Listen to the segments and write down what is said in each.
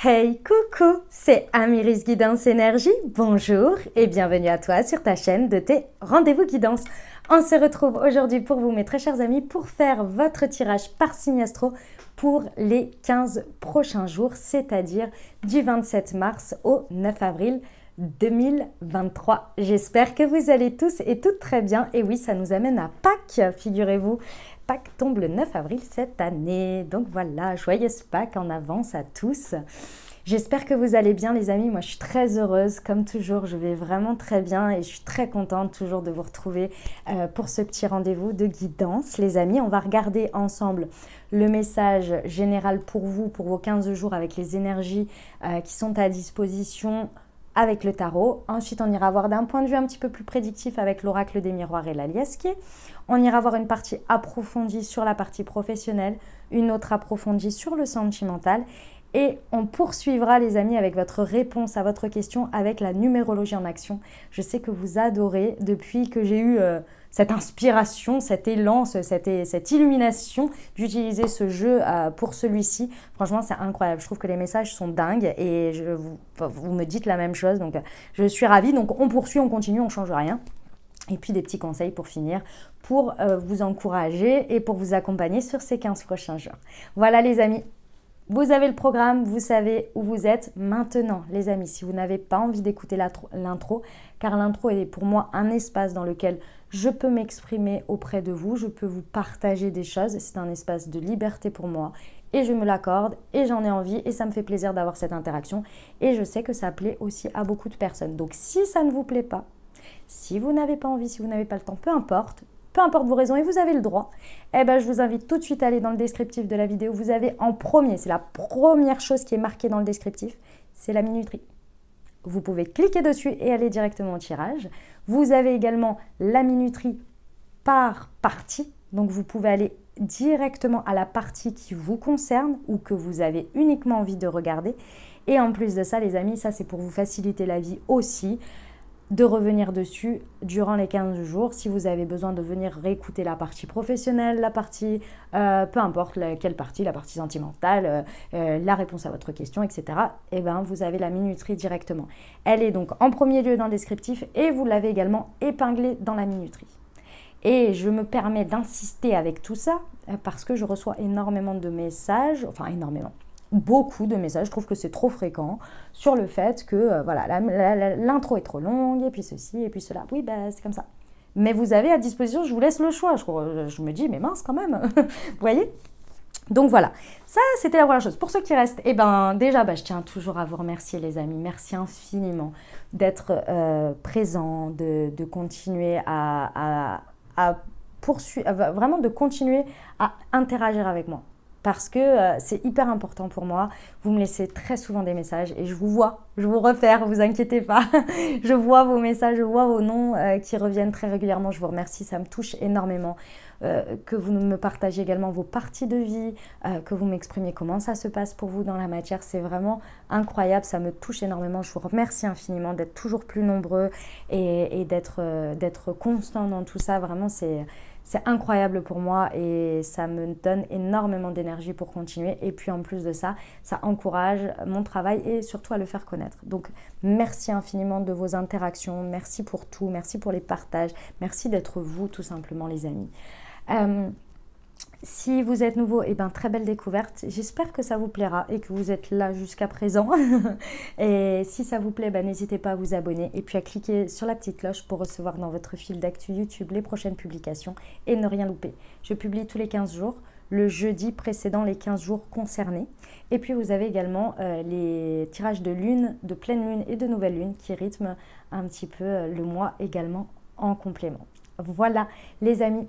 Hey, coucou, c'est Amiris Guidance Énergie. Bonjour et bienvenue à toi sur ta chaîne de tes rendez-vous guidance. On se retrouve aujourd'hui pour vous, mes très chers amis, pour faire votre tirage par signe astro pour les 15 prochains jours, c'est-à-dire du 27 mars au 9 avril 2023. J'espère que vous allez tous et toutes très bien. Et oui, ça nous amène à Pâques, figurez-vous. Pâques tombe le 9 avril cette année. Donc voilà, joyeuse Pâques en avance à tous. J'espère que vous allez bien les amis. Moi je suis très heureuse, comme toujours, je vais vraiment très bien et je suis très contente toujours de vous retrouver pour ce petit rendez-vous de guidance. Les amis, on va regarder ensemble le message général pour vous, pour vos 15 jours avec les énergies qui sont à disposition avec le tarot. Ensuite, on ira voir d'un point de vue un petit peu plus prédictif avec l'oracle des miroirs et l'aliasqué. On ira voir une partie approfondie sur la partie professionnelle, une autre approfondie sur le sentimental. Et on poursuivra les amis avec votre réponse à votre question avec la numérologie en action. Je sais que vous adorez depuis que j'ai eu cette inspiration, cet élan, cette illumination d'utiliser ce jeu pour celui-ci. Franchement, c'est incroyable. Je trouve que les messages sont dingues et vous me dites la même chose. Donc, je suis ravie. Donc, on poursuit, on continue, on ne change rien. Et puis, des petits conseils pour finir, pour vous encourager et pour vous accompagner sur ces 15 prochains jours. Voilà les amis. Vous avez le programme, vous savez où vous êtes. Maintenant, les amis, si vous n'avez pas envie d'écouter l'intro, car l'intro est pour moi un espace dans lequel je peux m'exprimer auprès de vous, je peux vous partager des choses. C'est un espace de liberté pour moi et je me l'accorde et j'en ai envie et ça me fait plaisir d'avoir cette interaction. Et je sais que ça plaît aussi à beaucoup de personnes. Donc, si ça ne vous plaît pas, si vous n'avez pas envie, si vous n'avez pas le temps, peu importe vos raisons et vous avez le droit, eh ben, je vous invite tout de suite à aller dans le descriptif de la vidéo. Vous avez en premier, c'est la première chose qui est marquée dans le descriptif, c'est la minuterie. Vous pouvez cliquer dessus et aller directement au tirage. Vous avez également la minuterie par partie, donc vous pouvez aller directement à la partie qui vous concerne ou que vous avez uniquement envie de regarder. Et en plus de ça, les amis, ça c'est pour vous faciliter la vie aussi, de revenir dessus durant les 15 jours. Si vous avez besoin de venir réécouter la partie professionnelle, la partie, peu importe quelle partie, la partie sentimentale, la réponse à votre question, etc., eh ben, vous avez la minuterie directement. Elle est donc en premier lieu dans le descriptif et vous l'avez également épinglée dans la minuterie. Et je me permets d'insister avec tout ça parce que je reçois énormément de messages, enfin énormément, beaucoup de messages, je trouve que c'est trop fréquent, sur le fait que voilà, l'intro est trop longue, et puis ceci, et puis cela. Oui, ben, c'est comme ça. Mais vous avez à disposition, je vous laisse le choix. Je me dis, mais mince quand même, vous voyez? Donc voilà, ça c'était la première chose. Pour ceux qui restent, eh ben, déjà, je tiens toujours à vous remercier les amis. Merci infiniment d'être présents, de continuer à poursuivre, vraiment de continuer à interagir avec moi. Parce que c'est hyper important pour moi. Vous me laissez très souvent des messages et je vous vois, je vous repère, vous inquiétez pas. Je vois vos messages, je vois vos noms qui reviennent très régulièrement. Je vous remercie, ça me touche énormément. Que vous me partagez également vos parties de vie, que vous m'exprimiez comment ça se passe pour vous dans la matière. C'est vraiment incroyable, ça me touche énormément. Je vous remercie infiniment d'être toujours plus nombreux et d'être constant dans tout ça. Vraiment, c'est incroyable pour moi et ça me donne énormément d'énergie pour continuer. Et puis en plus de ça, ça encourage mon travail et surtout à le faire connaître. Donc merci infiniment de vos interactions, merci pour tout, merci pour les partages, merci d'être vous tout simplement les amis. Si vous êtes nouveau, eh ben, très belle découverte. J'espère que ça vous plaira et que vous êtes là jusqu'à présent. Et si ça vous plaît, n'hésitez pas à vous abonner et puis à cliquer sur la petite cloche pour recevoir dans votre fil d'actu YouTube les prochaines publications et ne rien louper. Je publie tous les 15 jours, le jeudi précédant les 15 jours concernés. Et puis vous avez également les tirages de lune, de pleine lune et de nouvelle lune qui rythment un petit peu le mois également en complément. Voilà les amis.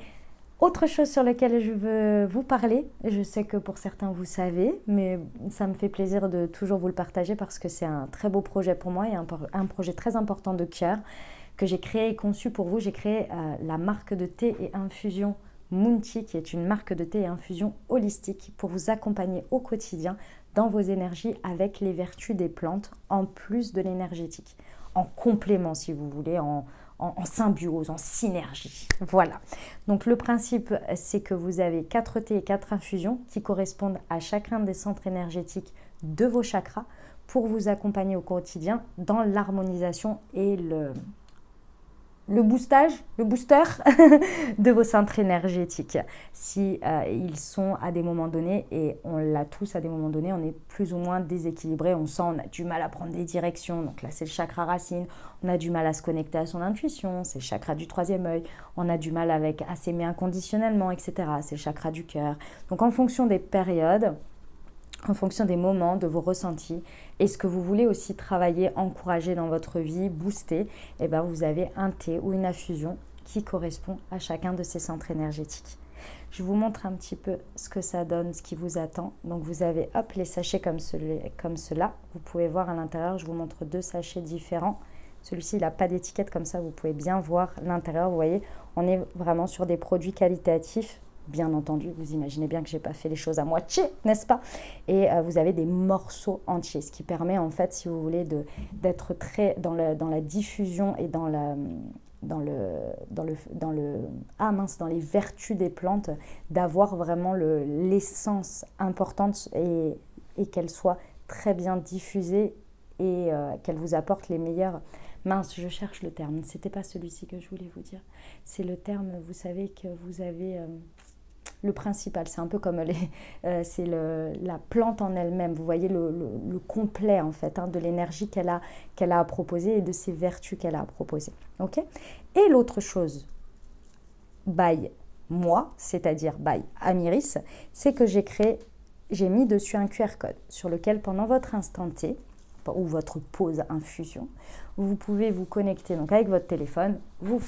Autre chose sur laquelle je veux vous parler, je sais que pour certains vous savez, mais ça me fait plaisir de toujours vous le partager parce que c'est un très beau projet pour moi et un projet très important de cœur que j'ai créé et conçu pour vous. J'ai créé la marque de thé et infusion Moonti, qui est une marque de thé et infusion holistique pour vous accompagner au quotidien dans vos énergies avec les vertus des plantes en plus de l'énergétique, en complément si vous voulez, en symbiose, en synergie. Voilà. Donc le principe, c'est que vous avez 4 thés et 4 infusions qui correspondent à chacun des centres énergétiques de vos chakras. pour vous accompagner au quotidien dans l'harmonisation et le booster de vos centres énergétiques. Si ils sont à des moments donnés, et on l'a tous à des moments donnés, on est plus ou moins déséquilibré, on sent, on a du mal à prendre des directions, donc là c'est le chakra racine, on a du mal à se connecter à son intuition, c'est le chakra du troisième œil, on a du mal à s'aimer inconditionnellement, etc. C'est le chakra du cœur. Donc en fonction des périodes, en fonction des moments, de vos ressentis, et ce que vous voulez aussi travailler, encourager dans votre vie, booster, et bien vous avez un thé ou une infusion qui correspond à chacun de ces centres énergétiques. Je vous montre un petit peu ce que ça donne, ce qui vous attend. Donc vous avez hop, les sachets comme cela. Vous pouvez voir à l'intérieur, je vous montre 2 sachets différents. Celui-ci, il n'a pas d'étiquette comme ça, vous pouvez bien voir l'intérieur. Vous voyez, on est vraiment sur des produits qualitatifs. Bien entendu, vous imaginez bien que je n'ai pas fait les choses à moitié, n'est-ce pas? Et vous avez des morceaux entiers, ce qui permet en fait, si vous voulez, d'être très dans la diffusion et dans les vertus des plantes, d'avoir vraiment l'essence importante et qu'elle soit très bien diffusée et qu'elle vous apporte les meilleurs. Mince, je cherche le terme. C'était pas celui-ci que je voulais vous dire. C'est le terme, vous savez que vous avez le principal. C'est un peu comme c'est la plante en elle-même. Vous voyez le complet en fait de l'énergie qu'elle a à proposer et de ses vertus qu'elle a à proposer. Ok. Et l'autre chose, by moi, c'est-à-dire by Amiris, c'est que j'ai mis dessus un QR code sur lequel pendant votre instant T ou votre pause infusion, vous pouvez vous connecter donc avec votre téléphone, vous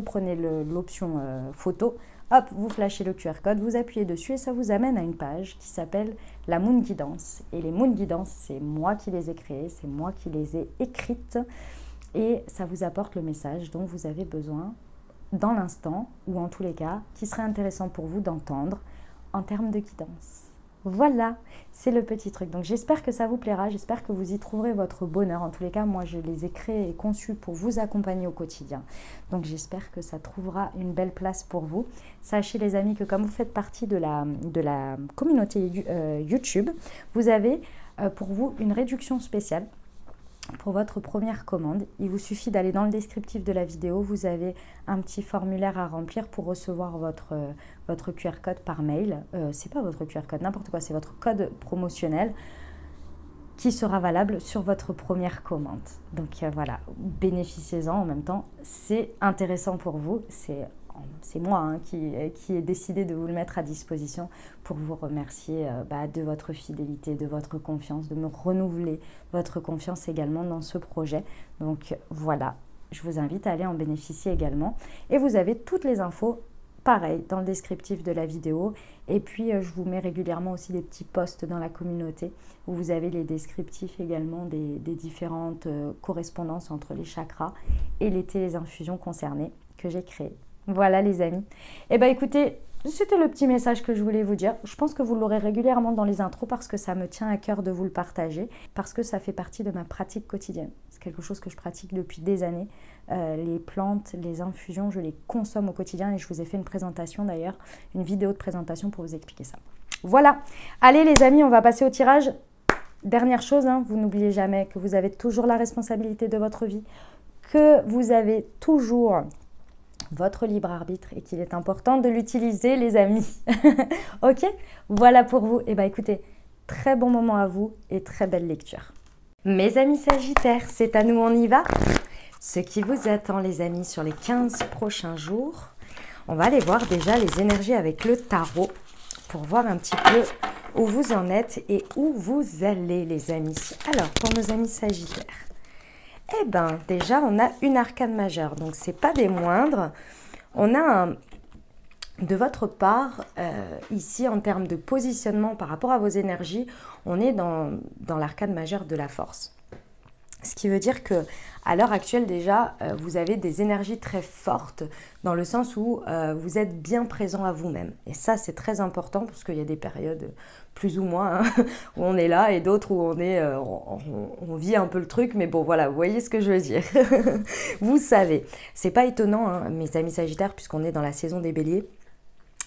prenez l'option photo, hop, vous flashez le QR code, vous appuyez dessus et ça vous amène à une page qui s'appelle la Moon Guidance. Et les Moon Guidance, c'est moi qui les ai créées, c'est moi qui les ai écrites et ça vous apporte le message dont vous avez besoin dans l'instant ou en tous les cas qui serait intéressant pour vous d'entendre en termes de guidance. Voilà, c'est le petit truc. Donc j'espère que ça vous plaira, j'espère que vous y trouverez votre bonheur. En tous les cas, moi je les ai créés et conçus pour vous accompagner au quotidien. Donc j'espère que ça trouvera une belle place pour vous. Sachez les amis que comme vous faites partie de la communauté YouTube, vous avez pour vous une réduction spéciale. Pour votre première commande, il vous suffit d'aller dans le descriptif de la vidéo. Vous avez un petit formulaire à remplir pour recevoir votre QR code par mail. C'est pas votre QR code, n'importe quoi, c'est votre code promotionnel qui sera valable sur votre première commande. Donc voilà, bénéficiez-en en même temps. C'est intéressant pour vous. C'est moi qui ai décidé de vous le mettre à disposition pour vous remercier de votre fidélité, de votre confiance, de me renouveler votre confiance également dans ce projet. Donc voilà, je vous invite à aller en bénéficier également. Et vous avez toutes les infos, pareil, dans le descriptif de la vidéo. Et puis, je vous mets régulièrement aussi des petits posts dans la communauté où vous avez les descriptifs également des différentes correspondances entre les chakras et les infusions concernées que j'ai créées. Voilà les amis. Eh bien écoutez, c'était le petit message que je voulais vous dire. Je pense que vous l'aurez régulièrement dans les intros parce que ça me tient à cœur de vous le partager, parce que ça fait partie de ma pratique quotidienne. C'est quelque chose que je pratique depuis des années. Les plantes, les infusions, je les consomme au quotidien et je vous ai fait une présentation d'ailleurs, une vidéo de présentation pour vous expliquer ça. Voilà. Allez les amis, on va passer au tirage. Dernière chose, vous n'oubliez jamais que vous avez toujours la responsabilité de votre vie, que vous avez toujours votre libre arbitre et qu'il est important de l'utiliser les amis. Ok, voilà pour vous. Et écoutez, très bon moment à vous et très belle lecture. Mes amis Sagittaires, c'est à nous, on y va. Ce qui vous attend les amis sur les 15 prochains jours. On va aller voir déjà les énergies avec le tarot pour voir un petit peu où vous en êtes et où vous allez les amis. Alors, pour nos amis Sagittaires, eh bien, déjà, on a une arcane majeure, donc c'est pas des moindres. On a de votre part, ici, en termes de positionnement par rapport à vos énergies, on est dans l'arcane majeure de la force. Ce qui veut dire que à l'heure actuelle déjà, vous avez des énergies très fortes dans le sens où vous êtes bien présent à vous-même. Et ça, c'est très important parce qu'il y a des périodes plus ou moins où on est là et d'autres où on vit un peu le truc. Mais bon, voilà, vous voyez ce que je veux dire. Vous savez, c'est pas étonnant, mes amis Sagittaires, puisqu'on est dans la saison des Béliers.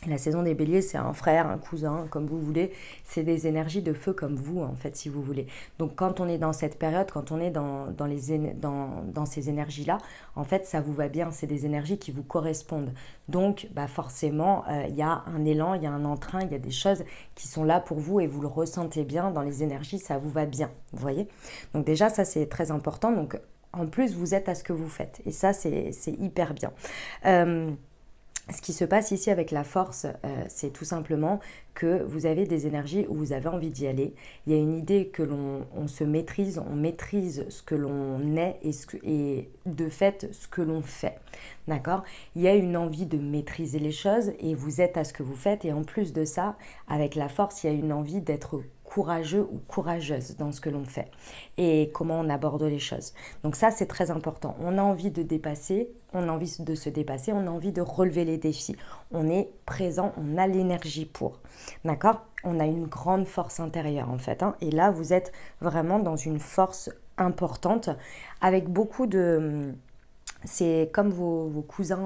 Et la saison des béliers, c'est un frère, un cousin, comme vous voulez. C'est des énergies de feu comme vous, en fait, si vous voulez. Donc, quand on est dans cette période, quand on est dans ces énergies-là, en fait, ça vous va bien. C'est des énergies qui vous correspondent. Donc, bah, forcément, il y a un élan, il y a un entrain, il y a des choses qui sont là pour vous et vous le ressentez bien dans les énergies, ça vous va bien, vous voyez. Donc, déjà, ça, c'est très important. Donc, en plus, vous êtes à ce que vous faites. Et ça, c'est hyper bien. Ce qui se passe ici avec la force, c'est tout simplement que vous avez des énergies où vous avez envie d'y aller. Il y a une idée que on se maîtrise, on maîtrise ce que l'on est et de fait ce que l'on fait. D'accord? Il y a une envie de maîtriser les choses et vous êtes à ce que vous faites. Et en plus de ça, avec la force, il y a une envie d'être courageux ou courageuse dans ce que l'on fait et comment on aborde les choses. Donc ça, c'est très important. On a envie de dépasser, on a envie de se dépasser, on a envie de relever les défis. On est présent, on a l'énergie pour. D'accord? On a une grande force intérieure en fait. Et là, vous êtes vraiment dans une force importante avec beaucoup de... C'est comme vos cousins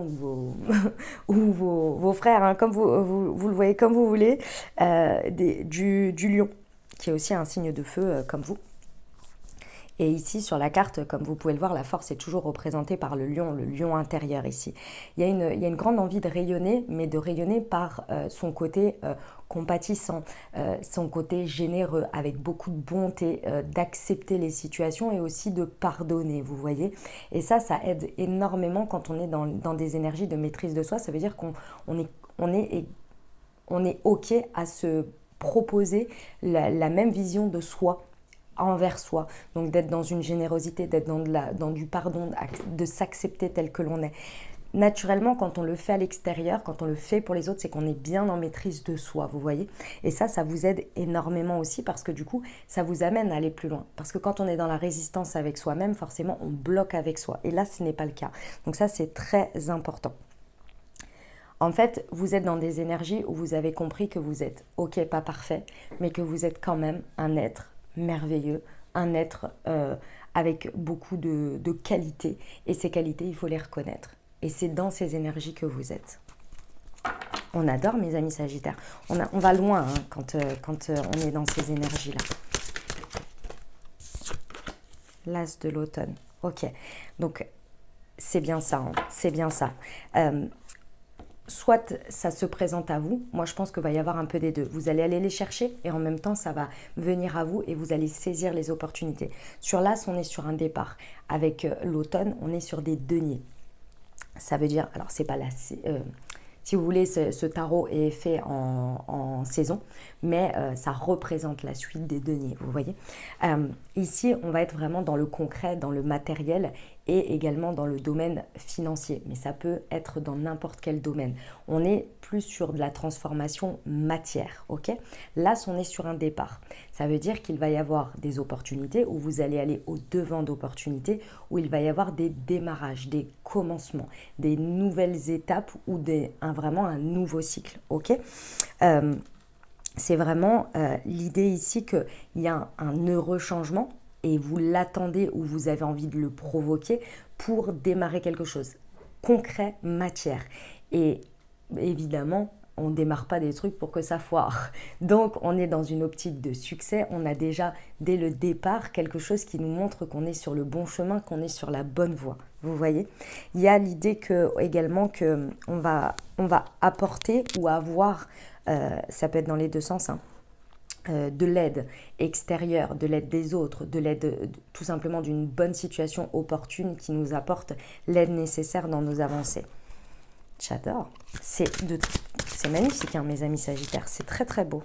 ou vos frères, comme vous le voyez comme vous voulez, du lion, qui est aussi un signe de feu comme vous. Et ici, sur la carte, comme vous pouvez le voir, la force est toujours représentée par le lion intérieur ici. Il y a une grande envie de rayonner, mais de rayonner par son côté compatissant, son côté généreux, avec beaucoup de bonté, d'accepter les situations et aussi de pardonner, vous voyez. Et ça aide énormément quand on est dans des énergies de maîtrise de soi. Ça veut dire qu'on est OK à se proposer la même vision de soi envers soi, donc d'être dans une générosité, d'être dans du pardon, de s'accepter tel que l'on est. Naturellement, quand on le fait à l'extérieur, quand on le fait pour les autres, c'est qu'on est bien en maîtrise de soi, vous voyez. Et ça vous aide énormément aussi parce que du coup, ça vous amène à aller plus loin. Parce que quand on est dans la résistance avec soi-même, forcément, on bloque avec soi. Et là, ce n'est pas le cas. Donc ça, c'est très important. En fait, vous êtes dans des énergies où vous avez compris que vous êtes, ok, pas parfait, mais que vous êtes quand même un être merveilleux, un être avec beaucoup de qualités. Et ces qualités, il faut les reconnaître. Et c'est dans ces énergies que vous êtes. On adore, mes amis Sagittaires. On va loin quand on est dans ces énergies-là. L'As de l'automne. Ok. Donc, c'est bien ça. C'est bien ça. Soit ça se présente à vous, moi je pense qu'il va y avoir un peu des deux. Vous allez aller les chercher et en même temps ça va venir à vous et vous allez saisir les opportunités. Sur l'As, on est sur un départ. Avec l'automne, on est sur des deniers. Ça veut dire, alors c'est pas la... si vous voulez, ce tarot est fait en saison, mais ça représente la suite des deniers, vous voyez. Ici, on va être vraiment dans le concret, dans le matériel et également dans le domaine financier. Mais ça peut être dans n'importe quel domaine. On est plus sur de la transformation matière, ok? Là, on est sur un départ. Ça veut dire qu'il va y avoir des opportunités où vous allez aller au-devant d'opportunités, où il va y avoir des démarrages, des commencements, des nouvelles étapes ou vraiment un nouveau cycle, ok? C'est vraiment l'idée ici qu'il y a un heureux changement et vous l'attendez ou vous avez envie de le provoquer pour démarrer quelque chose. Concret, matière. Et évidemment, on ne démarre pas des trucs pour que ça foire. Donc, on est dans une optique de succès. On a déjà, dès le départ, quelque chose qui nous montre qu'on est sur le bon chemin, qu'on est sur la bonne voie. Vous voyez? Il y a l'idée également qu'on va apporter ou avoir, ça peut être dans les deux sens, de l'aide extérieure, de l'aide des autres, de l'aide tout simplement d'une bonne situation opportune qui nous apporte l'aide nécessaire dans nos avancées. J'adore. C'est magnifique, hein, mes amis Sagittaires. C'est très très beau.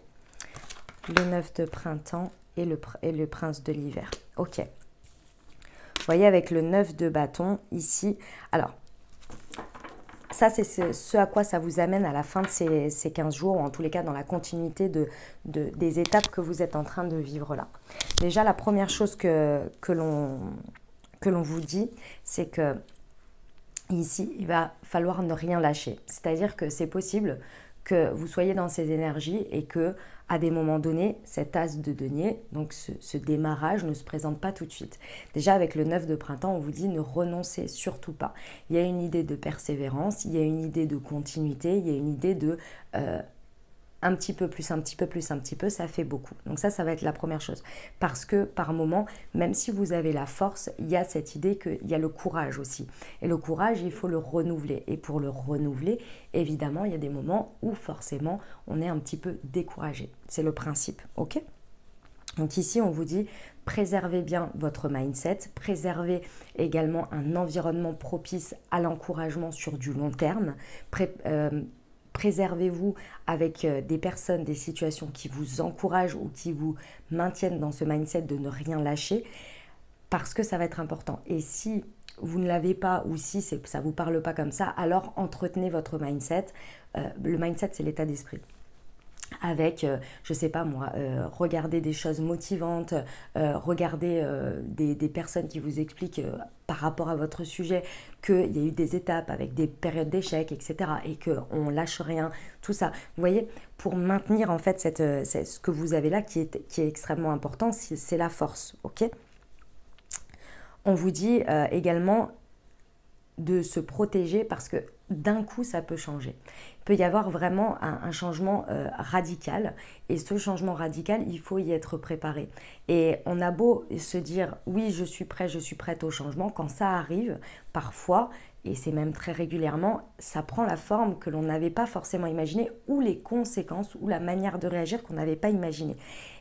Le 9 de printemps et le prince de l'hiver. Ok. Vous voyez avec le 9 de bâton ici. Alors, ça, c'est ce à quoi ça vous amène à la fin de ces 15 jours, ou en tous les cas dans la continuité des étapes que vous êtes en train de vivre là. Déjà, la première chose que l'on vous dit, c'est que ici, il va falloir ne rien lâcher. C'est-à-dire que c'est possible que vous soyez dans ces énergies et que à des moments donnés, cet as de denier, donc ce démarrage ne se présente pas tout de suite. Déjà avec le 9 de printemps, on vous dit ne renoncez surtout pas. Il y a une idée de persévérance, il y a une idée de continuité, il y a une idée de un petit peu plus, un petit peu plus, un petit peu, ça fait beaucoup. Donc ça va être la première chose. Parce que par moment, même si vous avez la force, il y a cette idée qu'il y a le courage aussi. Et le courage, il faut le renouveler. Et pour le renouveler, évidemment, il y a des moments où forcément, on est un petit peu découragé. C'est le principe, ok ? Donc ici, on vous dit, préservez bien votre mindset, préservez également un environnement propice à l'encouragement sur du long terme, préservez-vous avec des personnes, des situations qui vous encouragent ou qui vous maintiennent dans ce mindset de ne rien lâcher parce que ça va être important. Et si vous ne l'avez pas ou si ça ne vous parle pas comme ça, alors entretenez votre mindset. Le mindset, c'est l'état d'esprit. Avec, je ne sais pas moi, regarder des choses motivantes, regarder des personnes qui vous expliquent par rapport à votre sujet qu'il y a eu des étapes avec des périodes d'échec, etc. et qu'on ne lâche rien, tout ça. Vous voyez, pour maintenir en fait ce que vous avez là qui est extrêmement important, c'est la force, ok ? On vous dit également de se protéger parce que d'un coup, ça peut changer. Il peut y avoir vraiment un changement radical et ce changement radical, il faut y être préparé. Et on a beau se dire « oui, je suis prêt, je suis prête au changement », quand ça arrive, parfois, et c'est même très régulièrement, ça prend la forme que l'on n'avait pas forcément imaginée ou les conséquences ou la manière de réagir qu'on n'avait pas imaginée.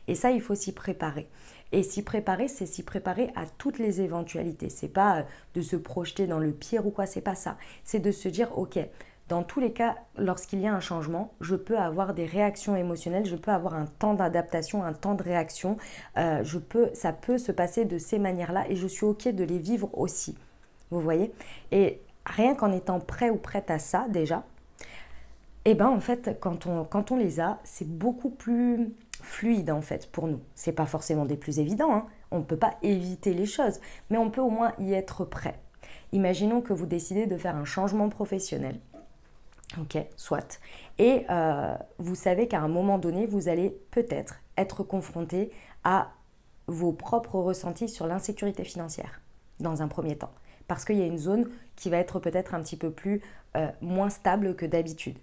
Et ça, il faut s'y préparer. Et s'y préparer, c'est s'y préparer à toutes les éventualités. C'est pas de se projeter dans le pire ou quoi, c'est pas ça. C'est de se dire, ok, dans tous les cas, lorsqu'il y a un changement, je peux avoir des réactions émotionnelles, je peux avoir un temps d'adaptation, un temps de réaction. Ça peut se passer de ces manières-là et je suis ok de les vivre aussi. Vous voyez ? Et rien qu'en étant prêt ou prête à ça déjà, et ben en fait, quand on les a, c'est beaucoup plus fluide en fait pour nous. C'est pas forcément des plus évidents, hein. On ne peut pas éviter les choses, mais on peut au moins y être prêt. Imaginons que vous décidez de faire un changement professionnel. Ok, soit. Et vous savez qu'à un moment donné, vous allez peut-être être confronté à vos propres ressentis sur l'insécurité financière dans un premier temps. Parce qu'il y a une zone qui va être peut-être un petit peu plus moins stable que d'habitude.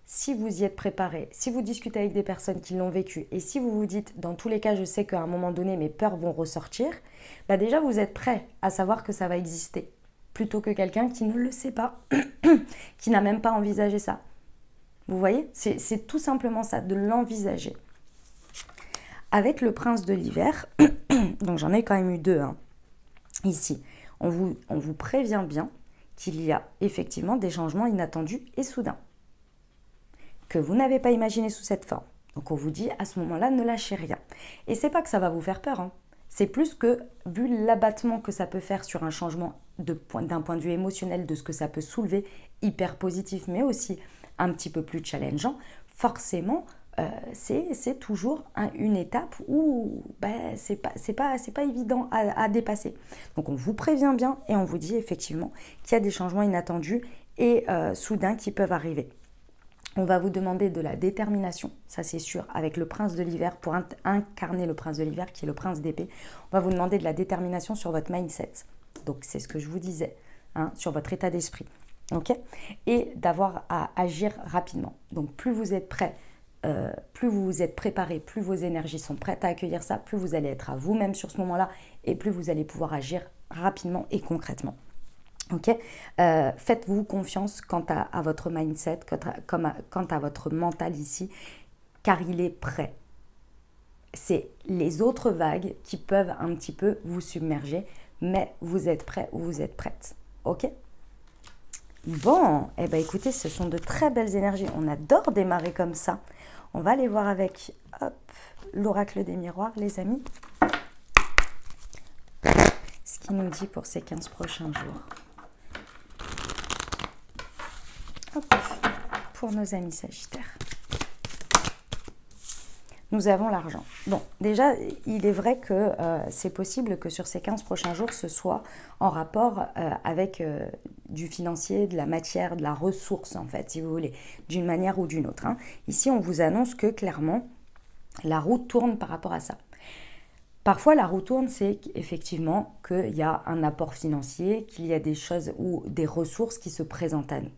Si vous y êtes préparé, si vous discutez avec des personnes qui l'ont vécu et si vous vous dites, dans tous les cas, je sais qu'à un moment donné, mes peurs vont ressortir, bah déjà, vous êtes prêt à savoir que ça va exister, plutôt que quelqu'un qui ne le sait pas, qui n'a même pas envisagé ça. Vous voyez ? C'est tout simplement ça, de l'envisager. Avec le prince de l'hiver, donc j'en ai quand même eu deux ici, on vous prévient bien qu'il y a effectivement des changements inattendus et soudains, que vous n'avez pas imaginé sous cette forme. Donc on vous dit à ce moment-là, ne lâchez rien. Et c'est pas que ça va vous faire peur, hein. C'est plus que, vu l'abattement que ça peut faire sur un changement d'un point de vue émotionnel, de ce que ça peut soulever, hyper positif, mais aussi un petit peu plus challengeant, forcément, c'est toujours une étape où c'est pas évident à dépasser. Donc on vous prévient bien et on vous dit effectivement qu'il y a des changements inattendus et soudains qui peuvent arriver. On va vous demander de la détermination, ça c'est sûr, avec le prince de l'hiver, pour incarner le prince de l'hiver qui est le prince d'épée. On va vous demander de la détermination sur votre mindset. Donc c'est ce que je vous disais, sur votre état d'esprit. Okay ? Et d'avoir à agir rapidement. Donc plus vous êtes prêt, plus vous vous êtes préparé, plus vos énergies sont prêtes à accueillir ça, plus vous allez être à vous-même sur ce moment-là et plus vous allez pouvoir agir rapidement et concrètement. Ok, faites-vous confiance quant à votre mindset, quant à votre mental ici, car il est prêt. C'est les autres vagues qui peuvent un petit peu vous submerger, mais vous êtes prêt ou vous êtes prête. Ok ? Bon, eh ben écoutez, ce sont de très belles énergies. On adore démarrer comme ça. On va aller voir avec l'oracle des miroirs, les amis. Ce qu'il nous dit pour ces 15 prochains jours. Pour nos amis sagittaires. nous avons l'argent. Bon, déjà, il est vrai que c'est possible que sur ces 15 prochains jours, ce soit en rapport avec du financier, de la matière, de la ressource, en fait, si vous voulez, d'une manière ou d'une autre. Hein. Ici, on vous annonce que, clairement, la roue tourne par rapport à ça. Parfois, la roue tourne, c'est effectivement qu'il y a un apport financier, qu'il y a des choses ou des ressources qui se présentent à nous.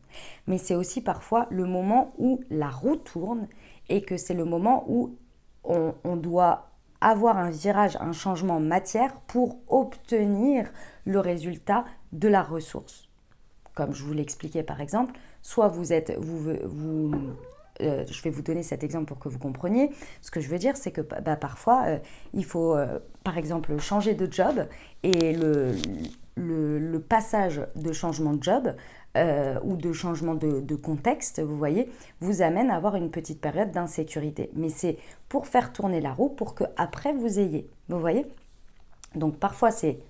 Mais c'est aussi parfois le moment où la roue tourne et que c'est le moment où on doit avoir un virage, un changement matière pour obtenir le résultat de la ressource. Comme je vous l'expliquais par exemple, soit je vais vous donner cet exemple pour que vous compreniez. Ce que je veux dire, c'est que parfois, il faut, par exemple, changer de job et le passage de changement de job ou de changement de contexte, vous voyez, vous amène à avoir une petite période d'insécurité. Mais c'est pour faire tourner la roue pour qu'après vous ayez, vous voyez. Donc parfois, c'est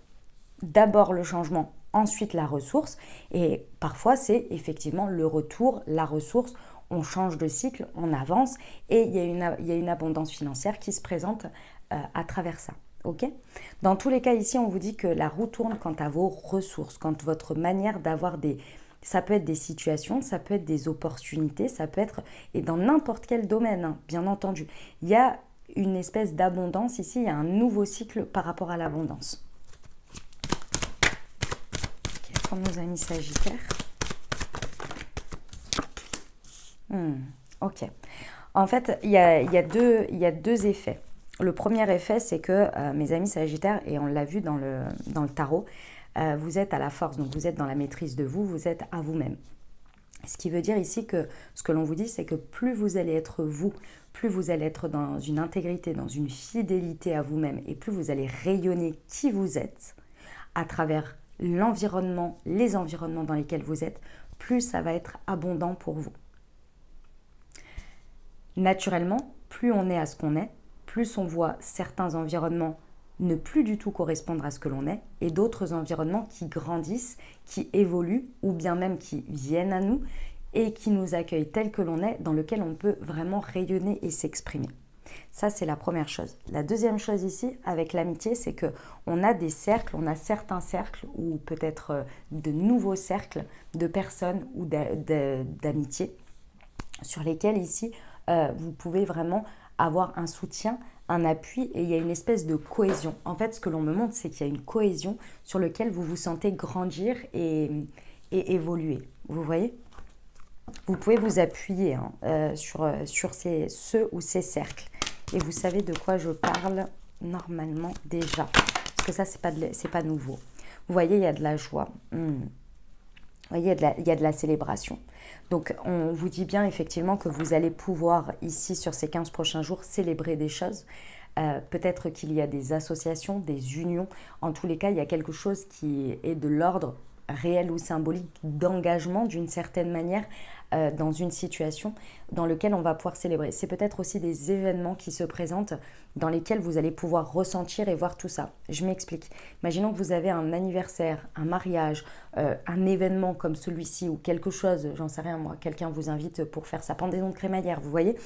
d'abord le changement, ensuite la ressource. Et parfois, c'est effectivement le retour, la ressource. On change de cycle, on avance et il y a une abondance financière qui se présente à travers ça. Okay. Dans tous les cas, ici, on vous dit que la roue tourne quant à vos ressources, quant à votre manière d'avoir des... Ça peut être des situations, ça peut être des opportunités, ça peut être... Et dans n'importe quel domaine, hein, bien entendu. Il y a une espèce d'abondance ici, il y a un nouveau cycle par rapport à l'abondance. Okay, pour nos amis Sagittaires. Ok. En fait, il y a deux effets. Le premier effet, c'est que mes amis Sagittaires, et on l'a vu dans le tarot, vous êtes à la force, donc vous êtes dans la maîtrise de vous, vous êtes à vous-même. Ce qui veut dire ici que ce que l'on vous dit, c'est que plus vous allez être vous, plus vous allez être dans une intégrité, dans une fidélité à vous-même, et plus vous allez rayonner qui vous êtes à travers l'environnement, les environnements dans lesquels vous êtes, plus ça va être abondant pour vous. Naturellement, plus on est à ce qu'on est, plus on voit certains environnements ne plus du tout correspondre à ce que l'on est et d'autres environnements qui grandissent, qui évoluent ou bien même qui viennent à nous et qui nous accueillent tel que l'on est, dans lequel on peut vraiment rayonner et s'exprimer. Ça, c'est la première chose. La deuxième chose ici, avec l'amitié, c'est qu'on a des cercles, on a certains cercles ou peut-être de nouveaux cercles de personnes ou d'amitié sur lesquels ici, vous pouvez vraiment avoir un soutien, un appui et il y a une espèce de cohésion. En fait, ce que l'on me montre, c'est qu'il y a une cohésion sur laquelle vous vous sentez grandir et évoluer. Vous voyez ? Vous pouvez vous appuyer sur ceux ou ces cercles. Et vous savez de quoi je parle normalement déjà. Parce que ça, c'est pas nouveau. Vous voyez, il y a de la joie. Vous voyez, il y a de la célébration. Donc, on vous dit bien effectivement que vous allez pouvoir, ici, sur ces 15 prochains jours, célébrer des choses. Peut-être qu'il y a des associations, des unions. En tous les cas, il y a quelque chose qui est de l'ordre réel ou symbolique d'engagement d'une certaine manière dans une situation dans laquelle on va pouvoir célébrer. C'est peut-être aussi des événements qui se présentent dans lesquels vous allez pouvoir ressentir et voir tout ça. Je m'explique. Imaginons que vous avez un anniversaire, un mariage, un événement comme celui-ci ou quelque chose, j'en sais rien moi, quelqu'un vous invite pour faire sa pendaison de crémaillère, vous voyez,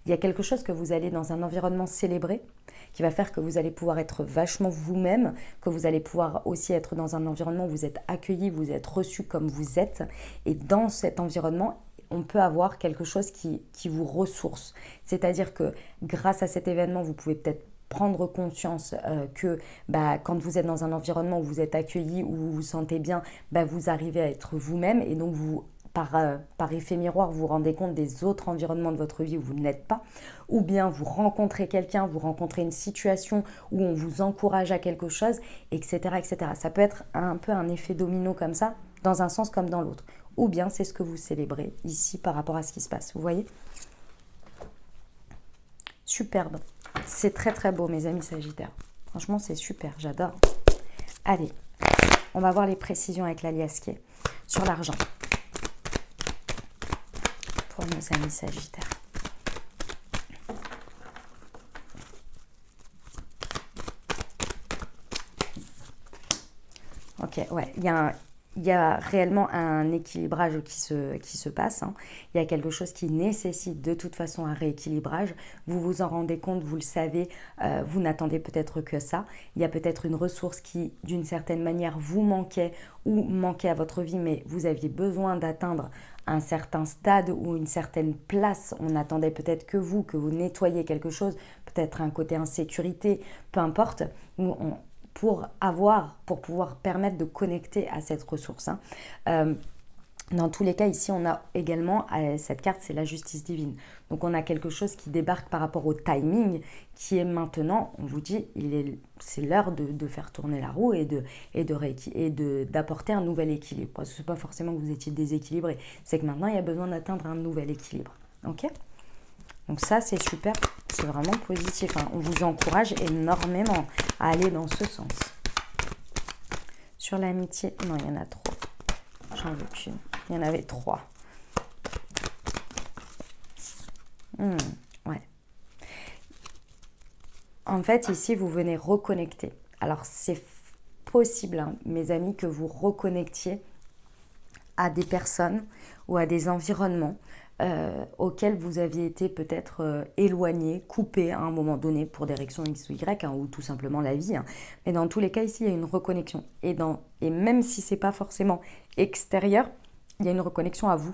il y a quelque chose que vous allez dans un environnement célébrer qui va faire que vous allez pouvoir être vachement vous-même, que vous allez pouvoir aussi être dans un environnement où vous êtes accueilli, vous êtes reçu comme vous êtes. Et dans cet environnement, on peut avoir quelque chose qui vous ressource. C'est-à-dire que grâce à cet événement, vous pouvez peut-être prendre conscience que quand vous êtes dans un environnement où vous êtes accueilli, où vous vous sentez bien, vous arrivez à être vous-même et donc vous... Par effet miroir, vous vous rendez compte des autres environnements de votre vie où vous ne l'êtes pas, ou bien vous rencontrez quelqu'un, vous rencontrez une situation où on vous encourage à quelque chose, etc., etc. Ça peut être un peu un effet domino comme ça, dans un sens comme dans l'autre. Ou bien c'est ce que vous célébrez ici par rapport à ce qui se passe. Vous voyez ? Superbe. C'est très très beau, mes amis Sagittaires. Franchement, c'est super, j'adore. Allez, on va voir les précisions avec la liasquée sur l'argent. Pour nos amis Sagittaires. Ok, ouais, il y a il y a réellement un équilibrage qui se passe, hein. Il y a quelque chose qui nécessite de toute façon un rééquilibrage. Vous vous en rendez compte, vous le savez, vous n'attendez peut-être que ça. Il y a peut-être une ressource qui, d'une certaine manière, vous manquait ou manquait à votre vie, mais vous aviez besoin d'atteindre un certain stade ou une certaine place. On attendait peut-être que vous nettoyiez quelque chose, peut-être un côté insécurité, peu importe. Pour pouvoir permettre de connecter à cette ressource, hein. Dans tous les cas, ici, on a également, cette carte, c'est la justice divine. Donc, on a quelque chose qui débarque par rapport au timing, qui est maintenant, on vous dit, c'est l'heure de faire tourner la roue et d'apporter un nouvel équilibre. Parce que ce n'est pas forcément que vous étiez déséquilibré, c'est que maintenant, il y a besoin d'atteindre un nouvel équilibre. Ok ? Donc ça, c'est super, c'est vraiment positif, hein. On vous encourage énormément à aller dans ce sens. Sur l'amitié, non, il y en a trop. J'en veux qu'une. Il y en avait 3. Ouais. En fait, ici, vous venez reconnecter. Alors, c'est possible, hein, mes amis, que vous reconnectiez à des personnes ou à des environnements auxquels vous aviez été peut-être éloigné, coupé à un moment donné pour des raisons X ou Y, hein, ou tout simplement la vie, hein. Mais dans tous les cas, ici, il y a une reconnexion. Et même si ce n'est pas forcément extérieur, il y a une reconnexion à vous.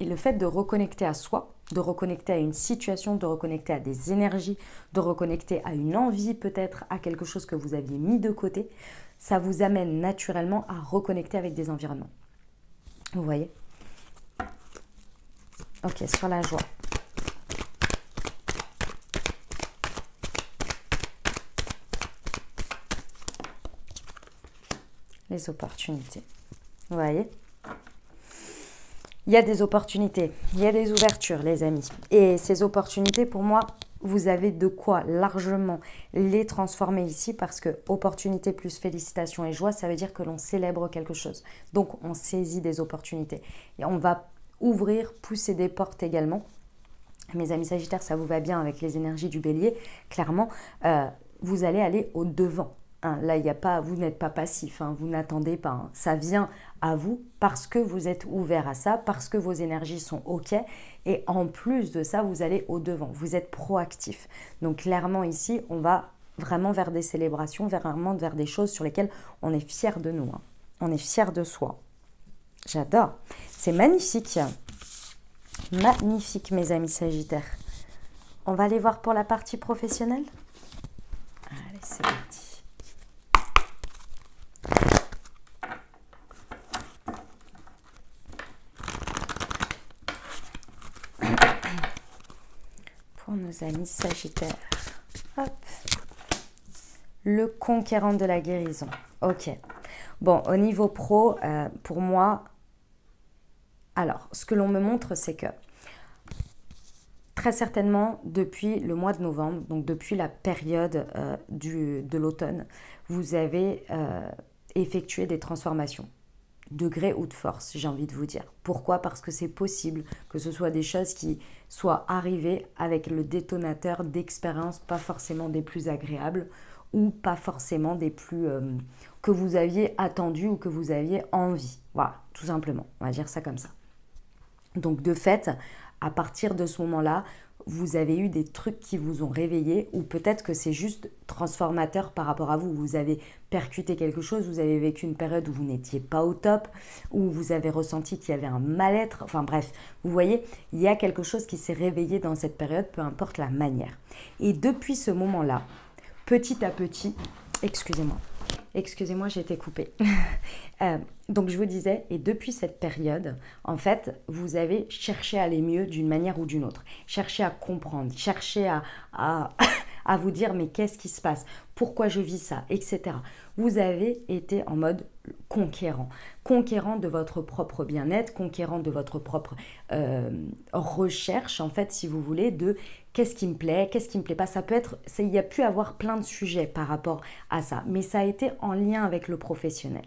Et le fait de reconnecter à soi, de reconnecter à une situation, de reconnecter à des énergies, de reconnecter à une envie peut-être, à quelque chose que vous aviez mis de côté, ça vous amène naturellement à reconnecter avec des environnements. Vous voyez ? Ok, sur la joie. Les opportunités. Vous voyez ? Il y a des opportunités, il y a des ouvertures, les amis. Et ces opportunités, pour moi, vous avez de quoi largement les transformer ici parce que opportunité plus félicitations et joie, ça veut dire que l'on célèbre quelque chose. Donc, on saisit des opportunités. Et on va ouvrir, pousser des portes également. Mes amis Sagittaires, ça vous va bien avec les énergies du Bélier. Clairement, vous allez aller au-devant. Hein, là, vous n'êtes pas passif, hein, vous n'attendez pas. Hein. Ça vient à vous parce que vous êtes ouvert à ça, parce que vos énergies sont OK. Et en plus de ça, vous allez au-devant. Vous êtes proactif. Donc clairement ici, on va vraiment vers des célébrations, vraiment vers des choses sur lesquelles on est fier de nous. Hein. On est fier de soi. J'adore. C'est magnifique. Magnifique, mes amis Sagittaires. On va aller voir pour la partie professionnelle. Allez, c'est parti. Pour nos amis Sagittaires. Hop. Le conquérant de la guérison. Ok. Bon, au niveau pro, pour moi, alors, ce que l'on me montre, c'est que très certainement, depuis le mois de novembre, donc depuis la période de l'automne, vous avez effectué des transformations, de gré ou de force, j'ai envie de vous dire. Pourquoi ? Parce que c'est possible que ce soit des choses qui soient arrivées avec le détonateur d'expériences pas forcément des plus agréables ou pas forcément des plus que vous aviez attendu ou que vous aviez envie. Voilà, tout simplement, on va dire ça comme ça. Donc de fait, à partir de ce moment-là, vous avez eu des trucs qui vous ont réveillé ou peut-être que c'est juste transformateur par rapport à vous. Vous avez percuté quelque chose, vous avez vécu une période où vous n'étiez pas au top, où vous avez ressenti qu'il y avait un mal-être. Enfin bref, vous voyez, il y a quelque chose qui s'est réveillé dans cette période, peu importe la manière. Et depuis ce moment-là, petit à petit, excusez-moi, j'ai été coupée. Donc je vous disais, et depuis cette période, en fait, vous avez cherché à aller mieux d'une manière ou d'une autre. Cherché à comprendre, cherché à vous dire mais qu'est-ce qui se passe ? Pourquoi je vis ça ? Etc. Vous avez été en mode conquérant. Conquérant de votre propre bien-être, conquérant de votre propre recherche, en fait, si vous voulez, de qu'est-ce qui me plaît, qu'est-ce qui ne me plaît pas. Ça peut être, il y a pu avoir plein de sujets par rapport à ça, mais ça a été en lien avec le professionnel.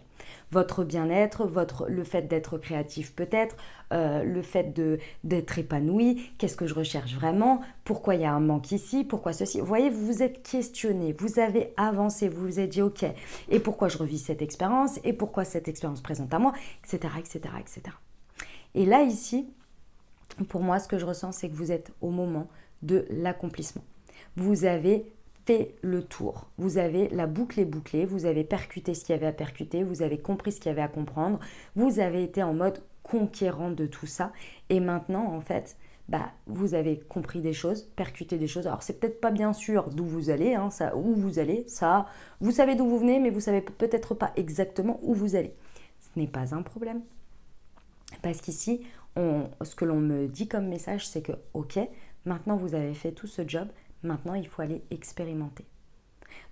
Votre bien-être, le fait d'être créatif peut-être, le fait d'être épanoui, qu'est-ce que je recherche vraiment, pourquoi il y a un manque ici, pourquoi ceci. Vous voyez, vous vous êtes questionné, vous avez avancé, vous vous êtes dit ok, et pourquoi je revis cette expérience, et pourquoi cette expérience présente à moi, etc., etc., etc. Et là, ici, pour moi, ce que je ressens, c'est que vous êtes au moment de l'accomplissement. Vous avez fait le tour. Vous avez la boucle est bouclée, vous avez percuté ce qu'il y avait à percuter, vous avez compris ce qu'il y avait à comprendre, vous avez été en mode conquérant de tout ça. Et maintenant, en fait, vous avez compris des choses, percuté des choses. Alors, c'est peut-être pas bien sûr d'où vous allez, où vous allez, ça, vous savez d'où vous venez, mais vous savez peut-être pas exactement où vous allez. Ce n'est pas un problème. Parce qu'ici, ce que l'on me dit comme message, c'est que, ok, maintenant vous avez fait tout ce job, maintenant il faut aller expérimenter.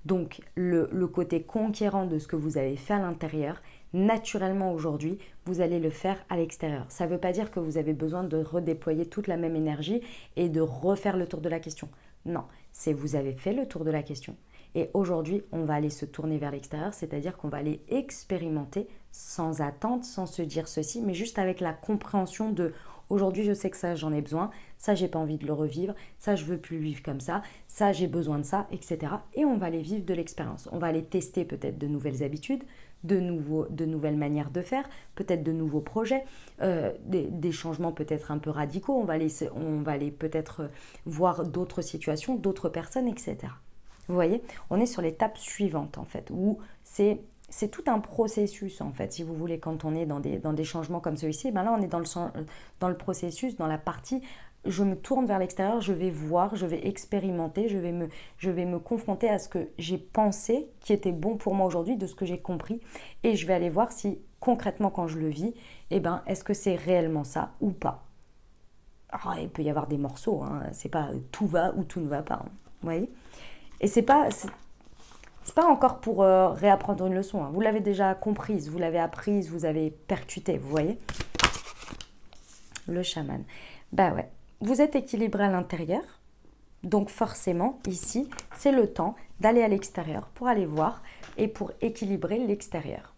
Donc, le côté conquérant de ce que vous avez fait à l'intérieur, naturellement aujourd'hui, vous allez le faire à l'extérieur. Ça ne veut pas dire que vous avez besoin de redéployer toute la même énergie et de refaire le tour de la question. Non, c'est vous avez fait le tour de la question. Et aujourd'hui, on va aller se tourner vers l'extérieur, c'est-à-dire qu'on va aller expérimenter sans attente, sans se dire ceci, mais juste avec la compréhension de aujourd'hui, je sais que ça, j'en ai besoin, ça, j'ai pas envie de le revivre, ça, je veux plus vivre comme ça j'ai besoin de ça, etc. Et on va aller vivre de l'expérience. On va aller tester peut-être de nouvelles habitudes, de nouvelles manières de faire, peut-être de nouveaux projets, des changements peut-être un peu radicaux. On va aller peut-être voir d'autres situations, d'autres personnes, etc. Vous voyez, on est sur l'étape suivante en fait, où c'est tout un processus en fait, si vous voulez, quand on est dans des changements comme celui-ci, là on est dans le processus, dans la partie, je me tourne vers l'extérieur, je vais voir, je vais expérimenter, je vais me confronter à ce que j'ai pensé qui était bon pour moi aujourd'hui, de ce que j'ai compris, et je vais aller voir si concrètement quand je le vis, est-ce que c'est réellement ça ou pas. Alors, il peut y avoir des morceaux, c'est pas tout va ou tout ne va pas, vous voyez. Et c'est pas encore pour réapprendre une leçon. Vous l'avez déjà comprise, vous l'avez apprise, vous avez percuté, vous voyez. Le chaman. Ouais, vous êtes équilibré à l'intérieur. Donc forcément, ici, c'est le temps d'aller à l'extérieur pour aller voir et pour équilibrer l'extérieur.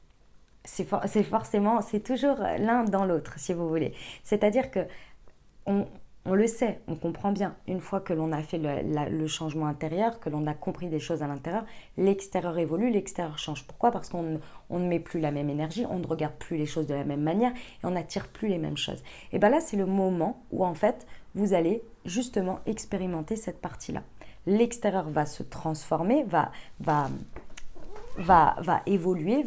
C'est forcément, c'est toujours l'un dans l'autre, si vous voulez. C'est-à-dire que on le sait, on comprend bien. Une fois que l'on a fait le changement intérieur, que l'on a compris des choses à l'intérieur, l'extérieur évolue, l'extérieur change. Pourquoi? Parce qu'on ne met plus la même énergie, on ne regarde plus les choses de la même manière et on n'attire plus les mêmes choses. Et là, c'est le moment où en fait, vous allez justement expérimenter cette partie-là. L'extérieur va se transformer, va évoluer,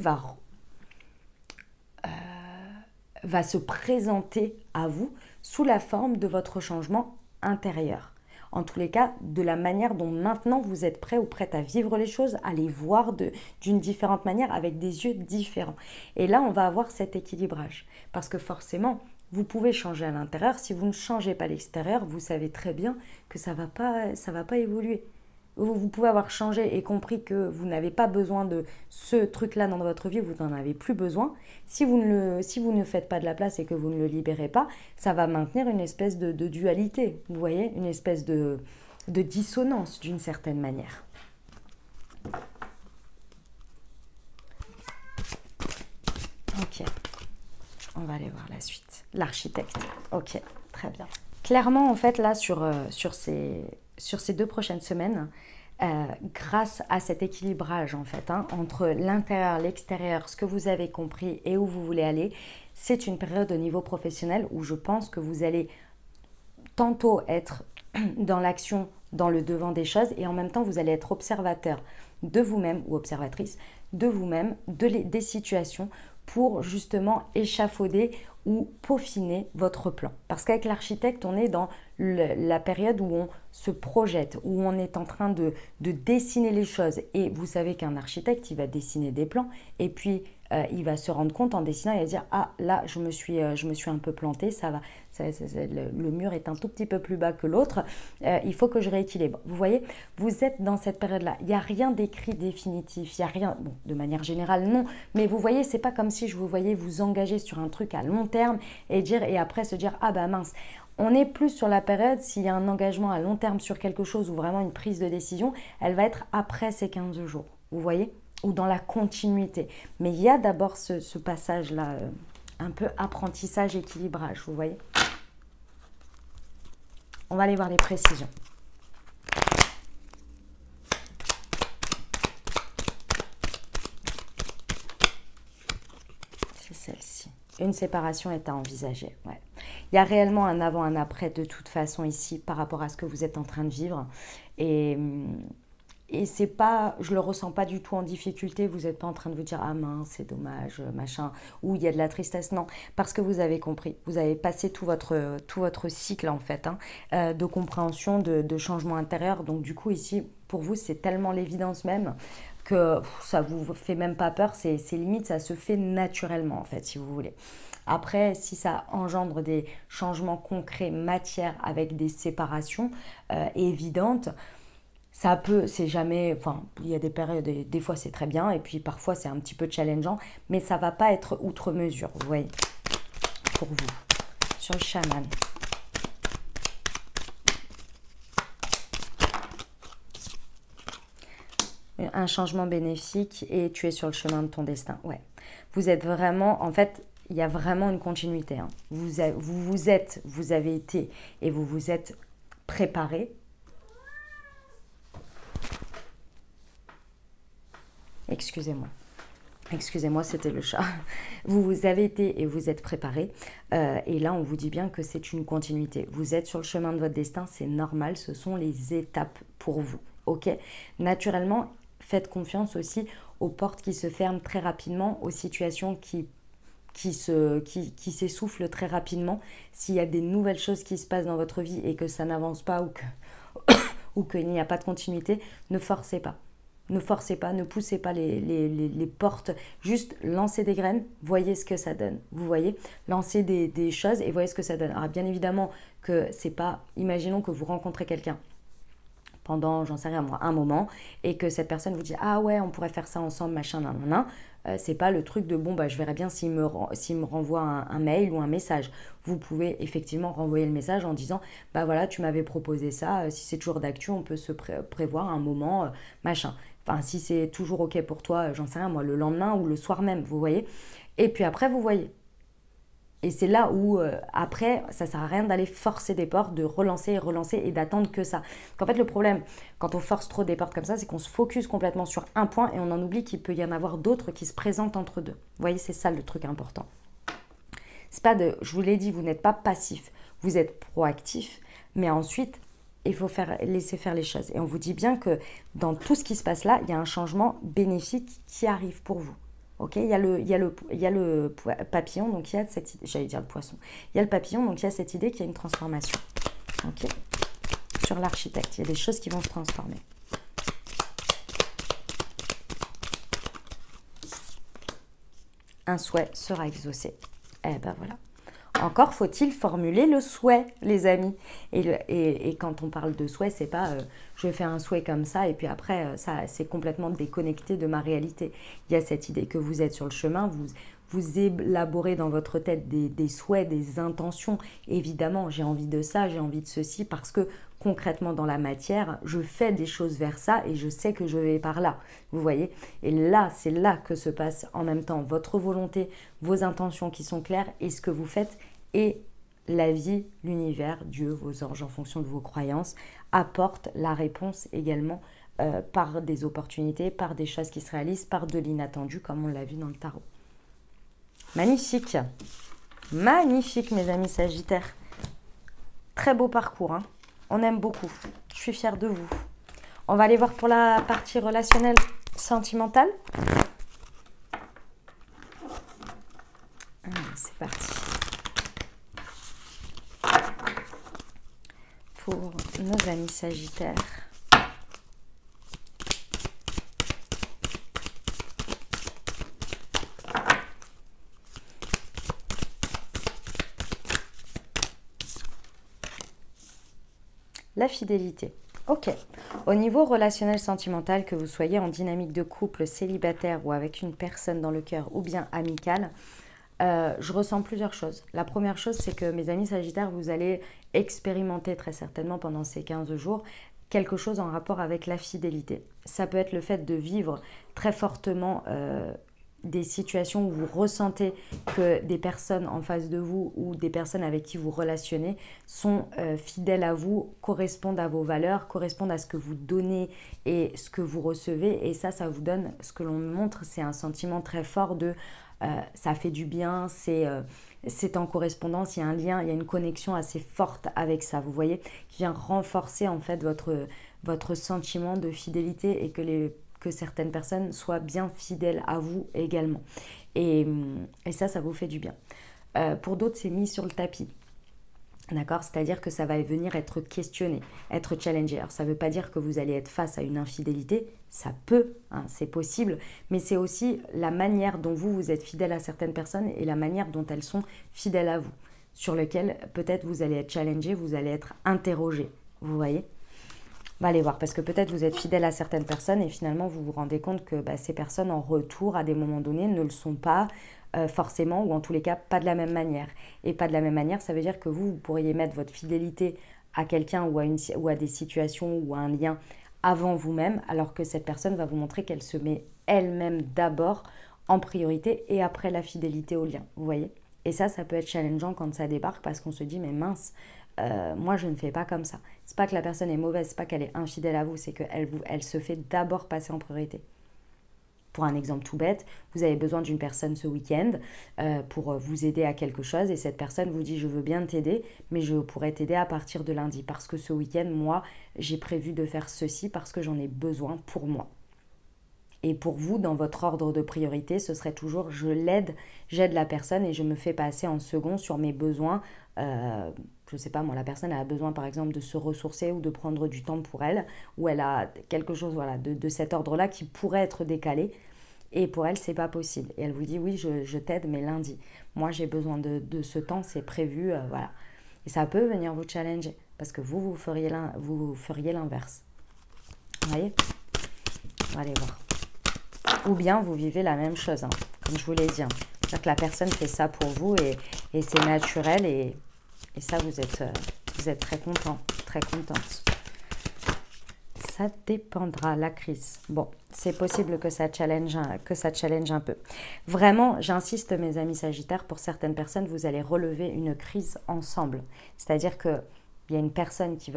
va se présenter à vous sous la forme de votre changement intérieur. En tous les cas, de la manière dont maintenant vous êtes prêt ou prête à vivre les choses, à les voir d'une différente manière, avec des yeux différents. Et là, on va avoir cet équilibrage. Parce que forcément, vous pouvez changer à l'intérieur. Si vous ne changez pas l'extérieur, vous savez très bien que ça va pas évoluer. Vous pouvez avoir changé et compris que vous n'avez pas besoin de ce truc-là dans votre vie, vous n'en avez plus besoin. Si vous ne faites pas de la place et que vous ne le libérez pas, ça va maintenir une espèce de dualité, vous voyez, une espèce de dissonance d'une certaine manière. Ok, on va aller voir la suite. L'architecte, ok, très bien. Clairement, en fait, là, sur ces 2 prochaines semaines, grâce à cet équilibrage en fait, entre l'intérieur, l'extérieur, ce que vous avez compris et où vous voulez aller, c'est une période au niveau professionnel où je pense que vous allez tantôt être dans l'action, dans le devant des choses et en même temps vous allez être observateur de vous-même ou observatrice de vous-même, des situations pour justement échafauder ou peaufiner votre plan. Parce qu'avec l'architecte, on est dans la période où on se projette, où on est en train de dessiner les choses. Et vous savez qu'un architecte, il va dessiner des plans et puis il va se rendre compte en dessinant, il va dire « Ah, là, je me suis un peu planté, ça va, le mur est un tout petit peu plus bas que l'autre, il faut que je rééquilibre. » Vous voyez, vous êtes dans cette période-là. Il n'y a rien d'écrit définitif, il n'y a rien, bon, de manière générale, non, mais vous voyez, c'est pas comme si je vous voyais vous engager sur un truc à long terme et après se dire « Ah bah mince ». On est plus sur la période, s'il y a un engagement à long terme sur quelque chose ou vraiment une prise de décision, elle va être après ces 15 jours. Vous voyez ? ou dans la continuité. Mais il y a d'abord ce passage-là, un peu apprentissage, équilibrage, vous voyez. On va aller voir les précisions. C'est celle-ci. Une séparation est à envisager. Ouais. Il y a réellement un avant, un après de toute façon ici par rapport à ce que vous êtes en train de vivre. Et c'est pas, je le ressens pas du tout en difficulté. Vous n'êtes pas en train de vous dire ah mince, c'est dommage, machin, ou il y a de la tristesse. Non, parce que vous avez compris. Vous avez passé tout votre cycle en fait de compréhension, de changement intérieur. Donc du coup ici, pour vous, c'est tellement l'évidence même que ça vous fait même pas peur. C'est limite, ça se fait naturellement en fait, si vous voulez. Après, si ça engendre des changements concrets, matière avec des séparations évidentes. Ça peut, c'est jamais, enfin, il y a des périodes, des fois c'est très bien, et puis parfois c'est un petit peu challengeant, mais ça va pas être outre mesure, vous voyez, pour vous, sur le chaman. Un changement bénéfique et tu es sur le chemin de ton destin, ouais. Vous êtes vraiment, en fait, il y a vraiment une continuité, hein. Vous avez été et vous vous êtes préparé. Excusez-moi. Excusez-moi, c'était le chat. Vous avez été et vous êtes préparé. Et là, on vous dit bien que c'est une continuité. Vous êtes sur le chemin de votre destin, c'est normal. Ce sont les étapes pour vous. Ok. Naturellement, faites confiance aussi aux portes qui se ferment très rapidement, aux situations qui s'essoufflent très rapidement. S'il y a des nouvelles choses qui se passent dans votre vie et que ça n'avance pas ou qu'il n'y a pas de continuité, ne forcez pas. Ne forcez pas, ne poussez pas les portes. Juste lancez des graines, voyez ce que ça donne. Vous voyez, lancez des choses et voyez ce que ça donne. Alors bien évidemment que c'est pas... Imaginons que vous rencontrez quelqu'un pendant, j'en sais rien moi, un moment, et que cette personne vous dit « Ah ouais, on pourrait faire ça ensemble, machin, nan, nan, nan. » C'est pas le truc de « Bon, bah, je verrai bien s'il me renvoie un mail ou un message. » Vous pouvez effectivement renvoyer le message en disant « Bah voilà, tu m'avais proposé ça. Si c'est toujours d'actu, on peut se prévoir un moment, machin. » Enfin, si c'est toujours OK pour toi, j'en sais rien, moi, le lendemain ou le soir même, vous voyez. Et puis après, vous voyez. Et c'est là où, après, ça ne sert à rien d'aller forcer des portes, de relancer et relancer et d'attendre que ça. Qu'en fait, le problème, quand on force trop des portes comme ça, c'est qu'on se focus complètement sur un point et on en oublie qu'il peut y en avoir d'autres qui se présentent entre deux. Vous voyez, c'est ça le truc important. C'est pas de, je vous l'ai dit, vous n'êtes pas passif, vous êtes proactif, mais ensuite... il faut laisser faire les choses. Et on vous dit bien que dans tout ce qui se passe là, il y a un changement bénéfique qui arrive pour vous. Okay, il y a le papillon, donc il y a cette idée, j'allais dire le poisson. Il y a le papillon, donc il y a cette idée qu'il y a une transformation. Okay. Sur l'architecte, il y a des choses qui vont se transformer. Un souhait sera exaucé. Eh ben voilà. Encore faut-il formuler le souhait, les amis. Et quand on parle de souhait, c'est pas je fais un souhait comme ça et puis après, ça c'est complètement déconnecté de ma réalité. Il y a cette idée que vous êtes sur le chemin, vous élaborez dans votre tête des souhaits, des intentions. Évidemment, j'ai envie de ça, j'ai envie de ceci parce que concrètement dans la matière, je fais des choses vers ça et je sais que je vais par là. Vous voyez? Et là, c'est là que se passe en même temps votre volonté, vos intentions qui sont claires et ce que vous faites et la vie, l'univers, Dieu, vos anges en fonction de vos croyances apportent la réponse également par des opportunités, par des choses qui se réalisent, par de l'inattendu comme on l'a vu dans le tarot. Magnifique! Magnifique mes amis Sagittaires! Très beau parcours, hein. On aime beaucoup. Je suis fière de vous. On va aller voir pour la partie relationnelle sentimentale. C'est parti. Pour nos amis Sagittaires. La fidélité. Ok. Au niveau relationnel sentimental, que vous soyez en dynamique de couple, célibataire ou avec une personne dans le cœur ou bien amicale, je ressens plusieurs choses. La première chose, c'est que mes amis Sagittaires, vous allez expérimenter très certainement pendant ces 15 jours quelque chose en rapport avec la fidélité. Ça peut être le fait de vivre très fortement des situations où vous ressentez que des personnes en face de vous ou des personnes avec qui vous relationnez sont fidèles à vous, correspondent à vos valeurs, correspondent à ce que vous donnez et ce que vous recevez. Et ça vous donne, ce que l'on montre, c'est un sentiment très fort de ça fait du bien, c'est en correspondance, il y a un lien, il y a une connexion assez forte avec ça, vous voyez, qui vient renforcer en fait votre sentiment de fidélité et que certaines personnes soient bien fidèles à vous également. Et ça vous fait du bien. Pour d'autres, c'est mis sur le tapis. D'accord? C'est-à-dire que ça va venir être questionné, être challengé. Alors ça ne veut pas dire que vous allez être face à une infidélité, ça peut, hein, c'est possible, mais c'est aussi la manière dont vous êtes fidèle à certaines personnes et la manière dont elles sont fidèles à vous, sur lequel peut-être vous allez être challengé, vous allez être interrogé, vous voyez? On va aller voir, parce que peut-être vous êtes fidèle à certaines personnes et finalement vous vous rendez compte que ces personnes en retour à des moments donnés ne le sont pas forcément, ou en tous les cas pas de la même manière. Et pas de la même manière, ça veut dire que vous pourriez mettre votre fidélité à quelqu'un ou à des situations ou à un lien avant vous-même, alors que cette personne va vous montrer qu'elle se met elle-même d'abord en priorité et après la fidélité au lien, vous voyez? Et ça peut être challengeant quand ça débarque parce qu'on se dit mais mince, moi je ne fais pas comme ça. C'est pas que la personne est mauvaise, c'est pas qu'elle est infidèle à vous, c'est qu'elle se fait d'abord passer en priorité. Pour un exemple tout bête, vous avez besoin d'une personne ce week-end pour vous aider à quelque chose et cette personne vous dit je veux bien t'aider mais je pourrais t'aider à partir de lundi parce que ce week-end moi j'ai prévu de faire ceci parce que j'en ai besoin pour moi. Et pour vous, dans votre ordre de priorité, ce serait toujours j'aide la personne et je me fais passer en second sur mes besoins. Je ne sais pas, moi, la personne a besoin par exemple de se ressourcer ou de prendre du temps pour elle, ou elle a quelque chose de cet ordre-là qui pourrait être décalé. Et pour elle, c'est pas possible. Et elle vous dit oui, je t'aide, mais lundi. Moi, j'ai besoin de ce temps, c'est prévu, voilà. Et ça peut venir vous challenger parce que vous feriez l'inverse. Vous voyez? On va aller voir. Ou bien vous vivez la même chose, hein, comme je vous l'ai dit. Hein. C'est-à-dire que la personne fait ça pour vous et c'est naturel et ça, vous êtes très content, très contente. Ça dépendra, la crise. Bon, c'est possible que ça challenge un peu. Vraiment, j'insiste, mes amis Sagittaires, pour certaines personnes, vous allez relever une crise ensemble. C'est-à-dire que il y a une personne qui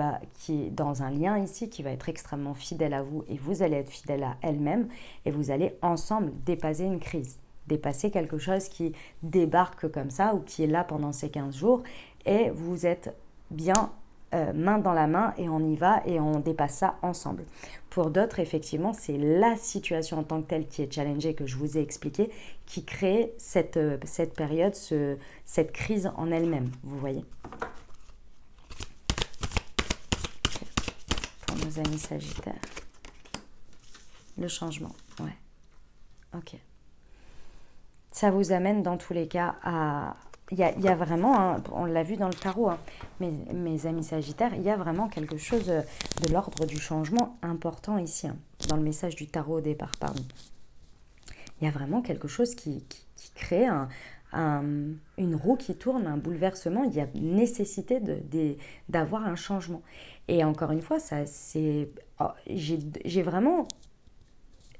est dans un lien ici, qui va être extrêmement fidèle à vous et vous allez être fidèle à elle-même et vous allez ensemble dépasser une crise, dépasser quelque chose qui débarque comme ça ou qui est là pendant ces 15 jours et vous êtes bien main dans la main et on y va et on dépasse ça ensemble. Pour d'autres, effectivement, c'est la situation en tant que telle qui est challengée que je vous ai expliqué qui crée cette période, cette crise en elle-même, vous voyez. Nos amis Sagittaires. Le changement, ouais. Ok. Ça vous amène dans tous les cas à... Il y a vraiment, hein, on l'a vu dans le tarot, hein, mes amis Sagittaires, il y a vraiment quelque chose de l'ordre du changement important ici, hein, dans le message du tarot au départ, pardon. Il y a vraiment quelque chose qui crée une roue qui tourne, un bouleversement, il y a nécessité d'avoir un changement. Et encore une fois, j'ai vraiment,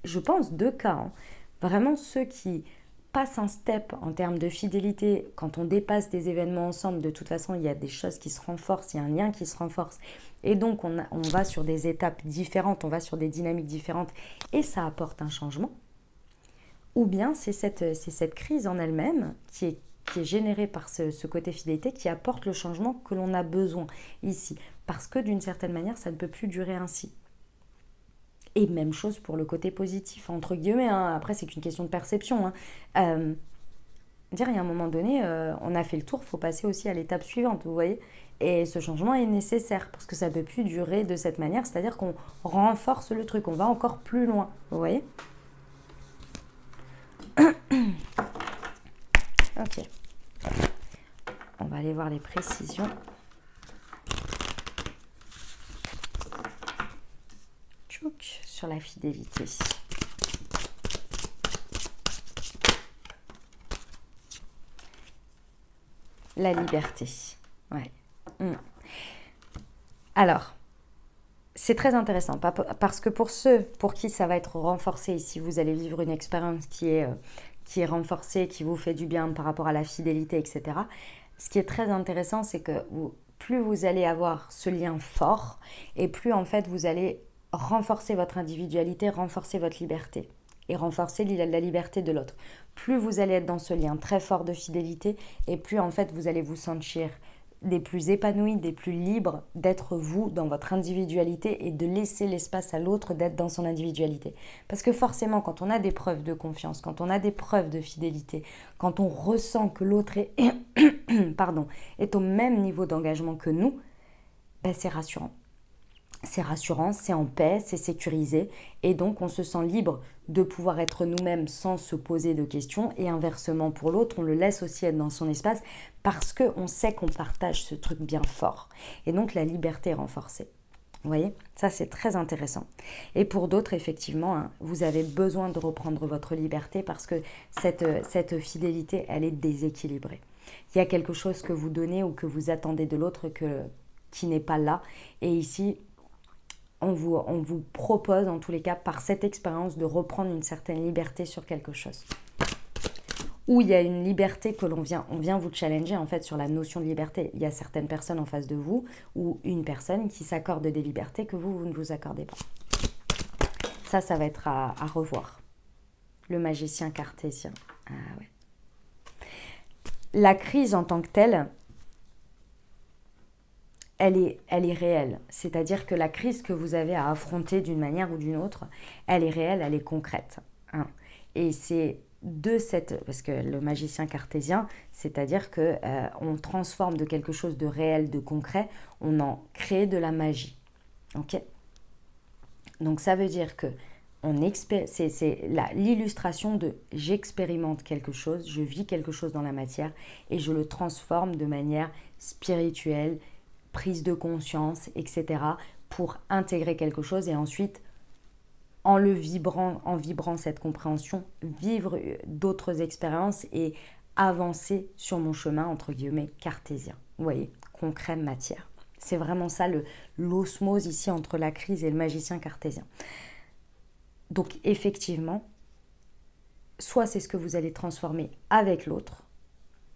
je pense, deux cas. Hein. Vraiment ceux qui passent un step en termes de fidélité, quand on dépasse des événements ensemble, de toute façon, il y a des choses qui se renforcent, il y a un lien qui se renforce. Et donc, on va sur des étapes différentes, on va sur des dynamiques différentes et ça apporte un changement. Ou bien c'est cette crise en elle-même qui est générée par ce côté fidélité qui apporte le changement que l'on a besoin ici. Parce que d'une certaine manière, ça ne peut plus durer ainsi. Et même chose pour le côté positif, entre guillemets. Hein. Après, c'est qu'une question de perception. Hein. Dire, il y a un moment donné, on a fait le tour, il faut passer aussi à l'étape suivante, vous voyez. Et ce changement est nécessaire parce que ça ne peut plus durer de cette manière. C'est-à-dire qu'on renforce le truc, on va encore plus loin, vous voyez. Ok. On va aller voir les précisions. Tchouk, sur la fidélité. La liberté. Ouais. Alors, c'est très intéressant parce que pour ceux pour qui ça va être renforcé, si vous allez vivre une expérience qui est renforcée, qui vous fait du bien par rapport à la fidélité, etc. Ce qui est très intéressant, c'est que plus vous allez avoir ce lien fort et plus en fait vous allez renforcer votre individualité, renforcer votre liberté et renforcer la liberté de l'autre. Plus vous allez être dans ce lien très fort de fidélité et plus en fait vous allez vous sentir des plus épanouis, des plus libres d'être vous dans votre individualité et de laisser l'espace à l'autre d'être dans son individualité. Parce que forcément, quand on a des preuves de confiance, quand on a des preuves de fidélité, quand on ressent que l'autre est au même niveau d'engagement que nous, ben c'est rassurant. C'est rassurant, c'est en paix, c'est sécurisé et donc on se sent libre de pouvoir être nous-mêmes sans se poser de questions et inversement pour l'autre, on le laisse aussi être dans son espace parce qu'on sait qu'on partage ce truc bien fort et donc la liberté est renforcée. Vous voyez, ça c'est très intéressant. Et pour d'autres, effectivement, hein, vous avez besoin de reprendre votre liberté parce que cette fidélité, elle est déséquilibrée. Il y a quelque chose que vous donnez ou que vous attendez de l'autre qui n'est pas là et ici, on vous propose, en tous les cas, par cette expérience, de reprendre une certaine liberté sur quelque chose. Où il y a une liberté que on vient vous challenger, en fait, sur la notion de liberté. Il y a certaines personnes en face de vous, ou une personne qui s'accorde des libertés que vous ne vous accordez pas. Ça va être à revoir. Le magicien cartésien. Ah ouais. La crise en tant que telle, elle est réelle. C'est-à-dire que la crise que vous avez à affronter d'une manière ou d'une autre, elle est réelle, elle est concrète. Hein. Et c'est parce que le magicien cartésien, c'est-à-dire qu'on transforme de quelque chose de réel, de concret, on en crée de la magie. Ok ? Donc ça veut dire que c'est l'illustration de j'expérimente quelque chose, je vis quelque chose dans la matière et je le transforme de manière spirituelle, prise de conscience, etc. pour intégrer quelque chose et ensuite, en vibrant cette compréhension, vivre d'autres expériences et avancer sur mon chemin, entre guillemets, cartésien. Vous voyez, concret, matière. C'est vraiment ça l'osmose ici entre la crise et le magicien cartésien. Donc effectivement, soit c'est ce que vous allez transformer avec l'autre,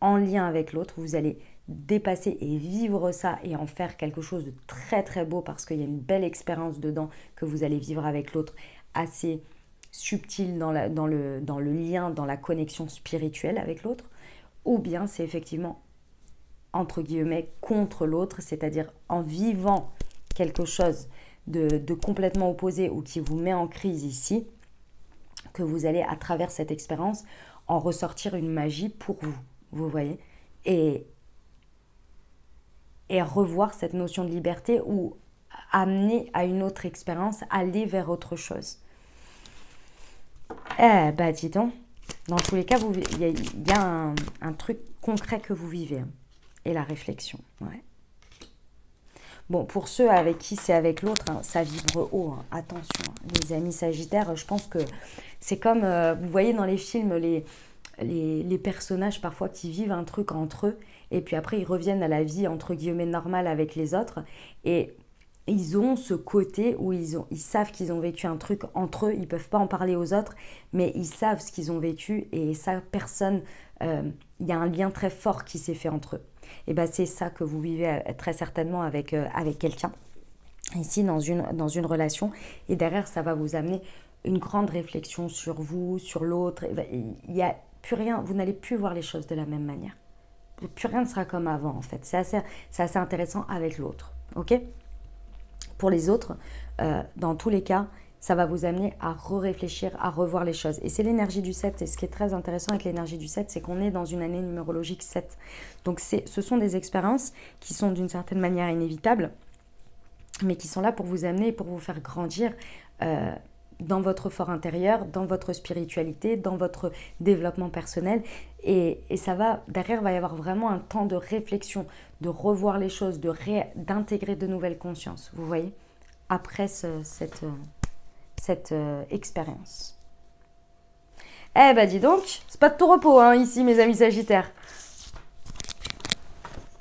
en lien avec l'autre, vous allez dépasser et vivre ça et en faire quelque chose de très très beau parce qu'il y a une belle expérience dedans que vous allez vivre avec l'autre, assez subtile dans le lien, dans la connexion spirituelle avec l'autre, ou bien c'est effectivement entre guillemets contre l'autre, c'est-à-dire en vivant quelque chose de complètement opposé ou qui vous met en crise ici, que vous allez à travers cette expérience en ressortir une magie pour vous voyez, et revoir cette notion de liberté ou amener à une autre expérience, aller vers autre chose. Dis donc, dans tous les cas, il y a un truc concret que vous vivez, hein, et la réflexion, ouais. Bon, pour ceux avec qui c'est avec l'autre, hein, ça vibre haut, hein, attention, hein, les amis sagittaires, je pense que c'est comme, vous voyez dans les films, les personnages parfois qui vivent un truc entre eux et puis après ils reviennent à la vie entre guillemets normale avec les autres et ils ont ce côté où ils savent qu'ils ont vécu un truc entre eux, ils peuvent pas en parler aux autres mais ils savent ce qu'ils ont vécu et ça personne, il y a un lien très fort qui s'est fait entre eux. Et c'est ça que vous vivez très certainement avec quelqu'un ici dans une relation et derrière ça va vous amener une grande réflexion sur vous, sur l'autre. Il y a plus rien, vous n'allez plus voir les choses de la même manière. Plus rien ne sera comme avant en fait. C'est assez intéressant avec l'autre. Ok ? Pour les autres, dans tous les cas, ça va vous amener à réfléchir, à revoir les choses. Et c'est l'énergie du 7. Et ce qui est très intéressant avec l'énergie du 7, c'est qu'on est dans une année numérologique 7. Donc ce sont des expériences qui sont d'une certaine manière inévitables, mais qui sont là pour vous amener et pour vous faire grandir dans votre fort intérieur, dans votre spiritualité, dans votre développement personnel. Et derrière, va y avoir vraiment un temps de réflexion, de revoir les choses, d'intégrer de nouvelles consciences, vous voyez, après cette expérience. Dis donc, c'est pas de tout repos, hein, ici, mes amis sagittaires.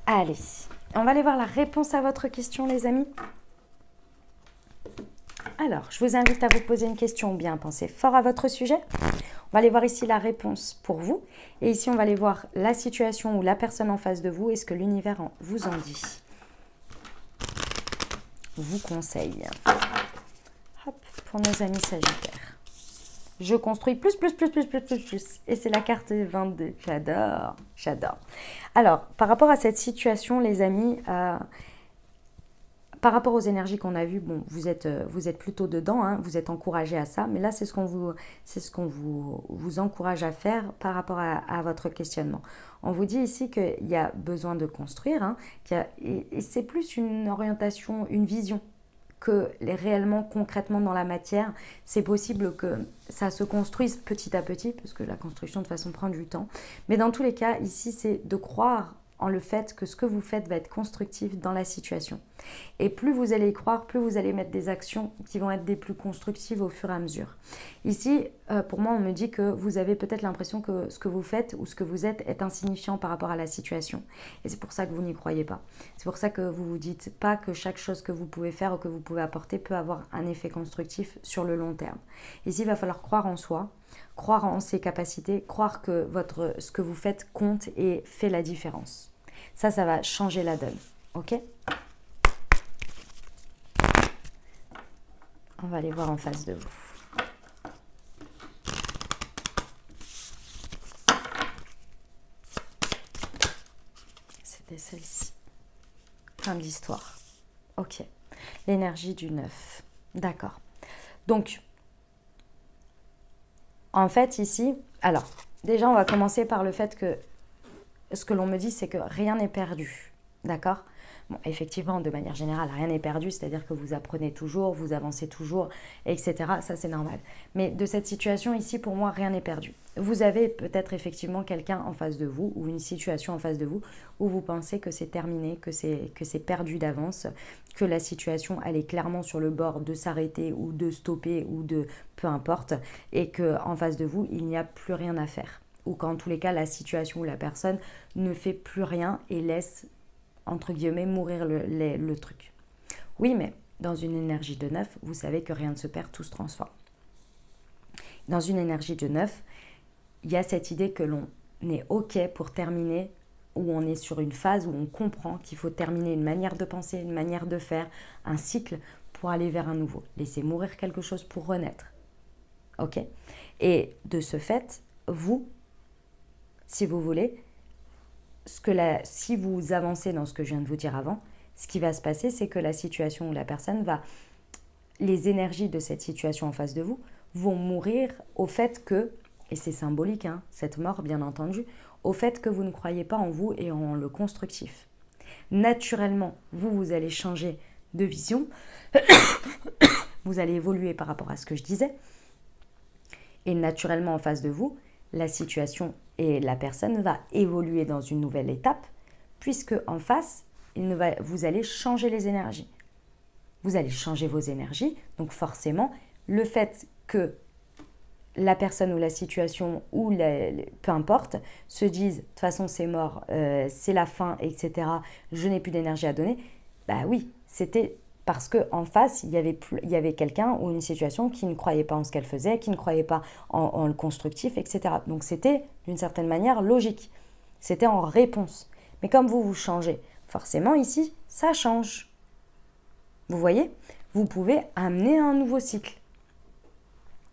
Allez, on va aller voir la réponse à votre question, les amis. Alors, je vous invite à vous poser une question ou bien à penser fort à votre sujet. On va aller voir ici la réponse pour vous. Et ici, on va aller voir la situation ou la personne en face de vous et ce que l'univers vous en dit. Vous conseille. Hop, pour nos amis sagittaires. Je construis plus. Et c'est la carte 22. J'adore, j'adore. Alors, par rapport à cette situation, les amis, par rapport aux énergies qu'on a vues, bon, vous êtes plutôt dedans, hein, vous êtes encouragé à ça, mais là, c'est ce qu'on vous encourage à faire par rapport à votre questionnement. On vous dit ici qu'il y a besoin de construire, hein, et c'est plus une orientation, une vision que réellement, concrètement dans la matière, c'est possible que ça se construise petit à petit, parce que la construction de toute façon prend du temps. Mais dans tous les cas, ici, c'est de croire en le fait que ce que vous faites va être constructif dans la situation. Et plus vous allez y croire, plus vous allez mettre des actions qui vont être des plus constructives au fur et à mesure. Ici, pour moi, on me dit que vous avez peut-être l'impression que ce que vous faites ou ce que vous êtes est insignifiant par rapport à la situation. Et c'est pour ça que vous n'y croyez pas. C'est pour ça que vous ne vous dites pas que chaque chose que vous pouvez faire ou que vous pouvez apporter peut avoir un effet constructif sur le long terme. Ici, il va falloir croire en soi, croire en ses capacités, croire que ce que vous faites compte et fait la différence. Ça va changer la donne. Ok ? On va aller voir en face de vous. C'était celle-ci. Fin de l'histoire. Ok. L'énergie du 9. D'accord. Donc, en fait, ici, alors, déjà, on va commencer par le fait que ce que l'on me dit, c'est que rien n'est perdu. D'accord ? Bon, effectivement, de manière générale, rien n'est perdu, c'est-à-dire que vous apprenez toujours, vous avancez toujours, etc. Ça, c'est normal. Mais de cette situation ici, pour moi, rien n'est perdu. Vous avez peut-être effectivement quelqu'un en face de vous ou une situation en face de vous où vous pensez que c'est terminé, que c'est perdu d'avance, que la situation, elle est clairement sur le bord de s'arrêter ou de stopper ou de peu importe, et qu'en face de vous, il n'y a plus rien à faire. Ou qu'en tous les cas, la situation ou la personne ne fait plus rien et laisse, entre guillemets, mourir le truc. Oui, mais dans une énergie de 9, vous savez que rien ne se perd, tout se transforme. Dans une énergie de 9, il y a cette idée que l'on est OK pour terminer, où on est sur une phase où on comprend qu'il faut terminer une manière de penser, une manière de faire, un cycle pour aller vers un nouveau. Laisser mourir quelque chose pour renaître. OK ? Et de ce fait, vous, si vous voulez, si vous avancez dans ce que je viens de vous dire avant, ce qui va se passer, c'est que la situation ou la personne les énergies de cette situation en face de vous vont mourir au fait que, et c'est symbolique, hein, cette mort bien entendu, au fait que vous ne croyez pas en vous et en le constructif. Naturellement, vous allez changer de vision, vous allez évoluer par rapport à ce que je disais, et naturellement en face de vous, la situation et la personne va évoluer dans une nouvelle étape, puisque en face, vous allez changer les énergies. Vous allez changer vos énergies, donc forcément, le fait que la personne ou la situation ou peu importe se disent de toute façon c'est mort, c'est la fin, etc. Je n'ai plus d'énergie à donner. Bah oui, c'était parce qu'en face, il y avait quelqu'un ou une situation qui ne croyait pas en ce qu'elle faisait, qui ne croyait pas en le constructif, etc. Donc c'était d'une certaine manière logique. C'était en réponse. Mais comme vous changez, forcément ici, ça change. Vous voyez ? Vous pouvez amener un nouveau cycle.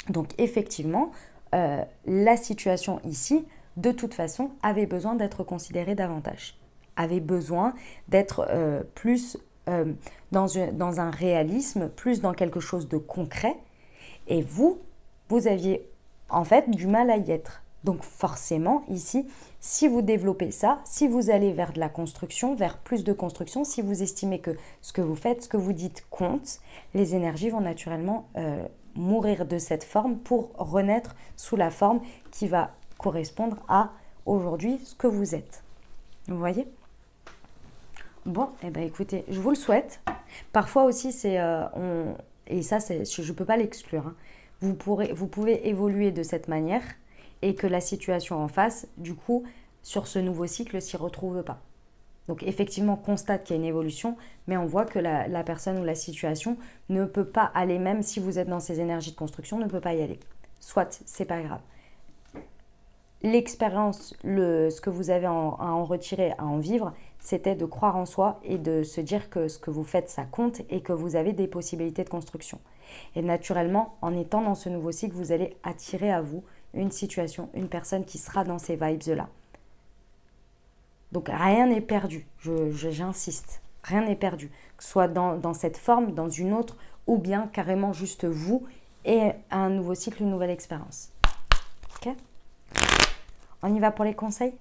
Donc effectivement, la situation ici, de toute façon, avait besoin d'être considérée davantage. Avait besoin d'être plus dans un réalisme, plus dans quelque chose de concret. Et vous aviez en fait du mal à y être. Donc forcément, ici, si vous développez ça, si vous allez vers de la construction, vers plus de construction, si vous estimez que ce que vous faites, ce que vous dites compte, les énergies vont naturellement mourir de cette forme pour renaître sous la forme qui va correspondre à aujourd'hui ce que vous êtes. Vous voyez ? Bon, eh ben écoutez, je vous le souhaite. Parfois aussi, et ça, je ne peux pas l'exclure. Hein. Vous pouvez évoluer de cette manière et que la situation en face, du coup, sur ce nouveau cycle, s'y retrouve pas. Donc effectivement, on constate qu'il y a une évolution, mais on voit que la personne ou la situation ne peut pas aller, même si vous êtes dans ces énergies de construction, ne peut pas y aller. Soit, c'est pas grave. L'expérience, ce que vous avez à en retirer, à en vivre, c'était de croire en soi et de se dire que ce que vous faites, ça compte et que vous avez des possibilités de construction. Et naturellement, en étant dans ce nouveau cycle, vous allez attirer à vous une situation, une personne qui sera dans ces vibes-là. Donc rien n'est perdu, j'insiste, rien n'est perdu. Que ce soit dans cette forme, dans une autre, ou bien carrément juste vous et un nouveau cycle, une nouvelle expérience. Ok ? On y va pour les conseils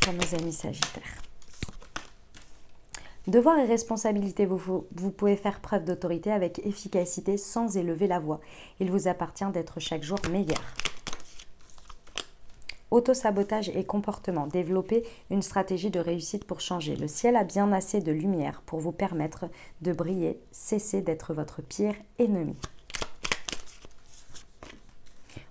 pour mes amis Sagittaires. Devoir et responsabilité, vous pouvez faire preuve d'autorité avec efficacité sans élever la voix. Il vous appartient d'être chaque jour meilleur. Autosabotage et comportement. Développer une stratégie de réussite pour changer. Le ciel a bien assez de lumière pour vous permettre de briller. Cessez d'être votre pire ennemi.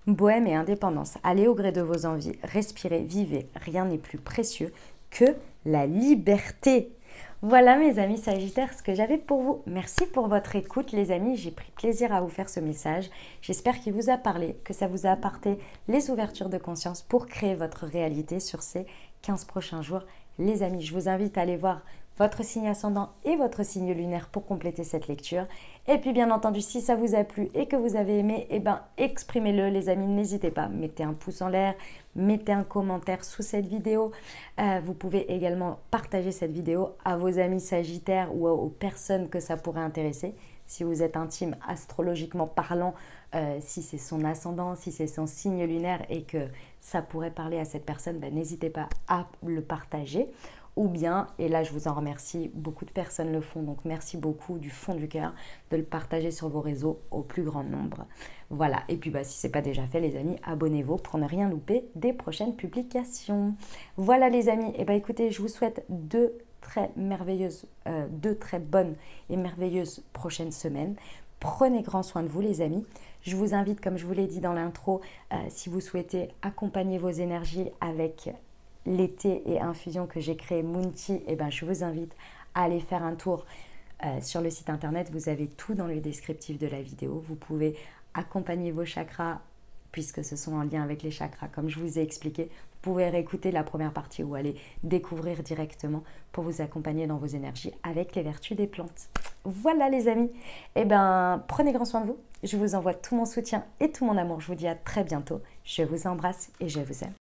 Bohème et indépendance. Allez au gré de vos envies. Respirez, vivez. Rien n'est plus précieux que la liberté. Voilà mes amis Sagittaires, ce que j'avais pour vous. Merci pour votre écoute les amis, j'ai pris plaisir à vous faire ce message. J'espère qu'il vous a parlé, que ça vous a apporté les ouvertures de conscience pour créer votre réalité sur ces 15 prochains jours. Les amis, je vous invite à aller voir votre signe ascendant et votre signe lunaire pour compléter cette lecture. Et puis bien entendu, si ça vous a plu et que vous avez aimé, eh ben exprimez-le les amis, n'hésitez pas. Mettez un pouce en l'air, mettez un commentaire sous cette vidéo. Vous pouvez également partager cette vidéo à vos amis Sagittaires ou aux personnes que ça pourrait intéresser. Si vous êtes intime astrologiquement parlant, si c'est son ascendant, si c'est son signe lunaire et que ça pourrait parler à cette personne, ben, n'hésitez pas à le partager. Ou bien, et là je vous en remercie, beaucoup de personnes le font, donc merci beaucoup du fond du cœur de le partager sur vos réseaux au plus grand nombre. Voilà, et puis si ce n'est pas déjà fait les amis, abonnez-vous pour ne rien louper des prochaines publications. Voilà les amis, et écoutez, je vous souhaite deux très bonnes et merveilleuses prochaines semaines. Prenez grand soin de vous les amis. Je vous invite, comme je vous l'ai dit dans l'intro, si vous souhaitez accompagner vos énergies avec l'été et infusion que j'ai créé Moonti, je vous invite à aller faire un tour sur le site internet. Vous avez tout dans le descriptif de la vidéo. Vous pouvez accompagner vos chakras puisque ce sont en lien avec les chakras comme je vous ai expliqué. Vous pouvez réécouter la première partie ou aller découvrir directement pour vous accompagner dans vos énergies avec les vertus des plantes. Voilà les amis, prenez grand soin de vous. Je vous envoie tout mon soutien et tout mon amour. Je vous dis à très bientôt. Je vous embrasse et je vous aime.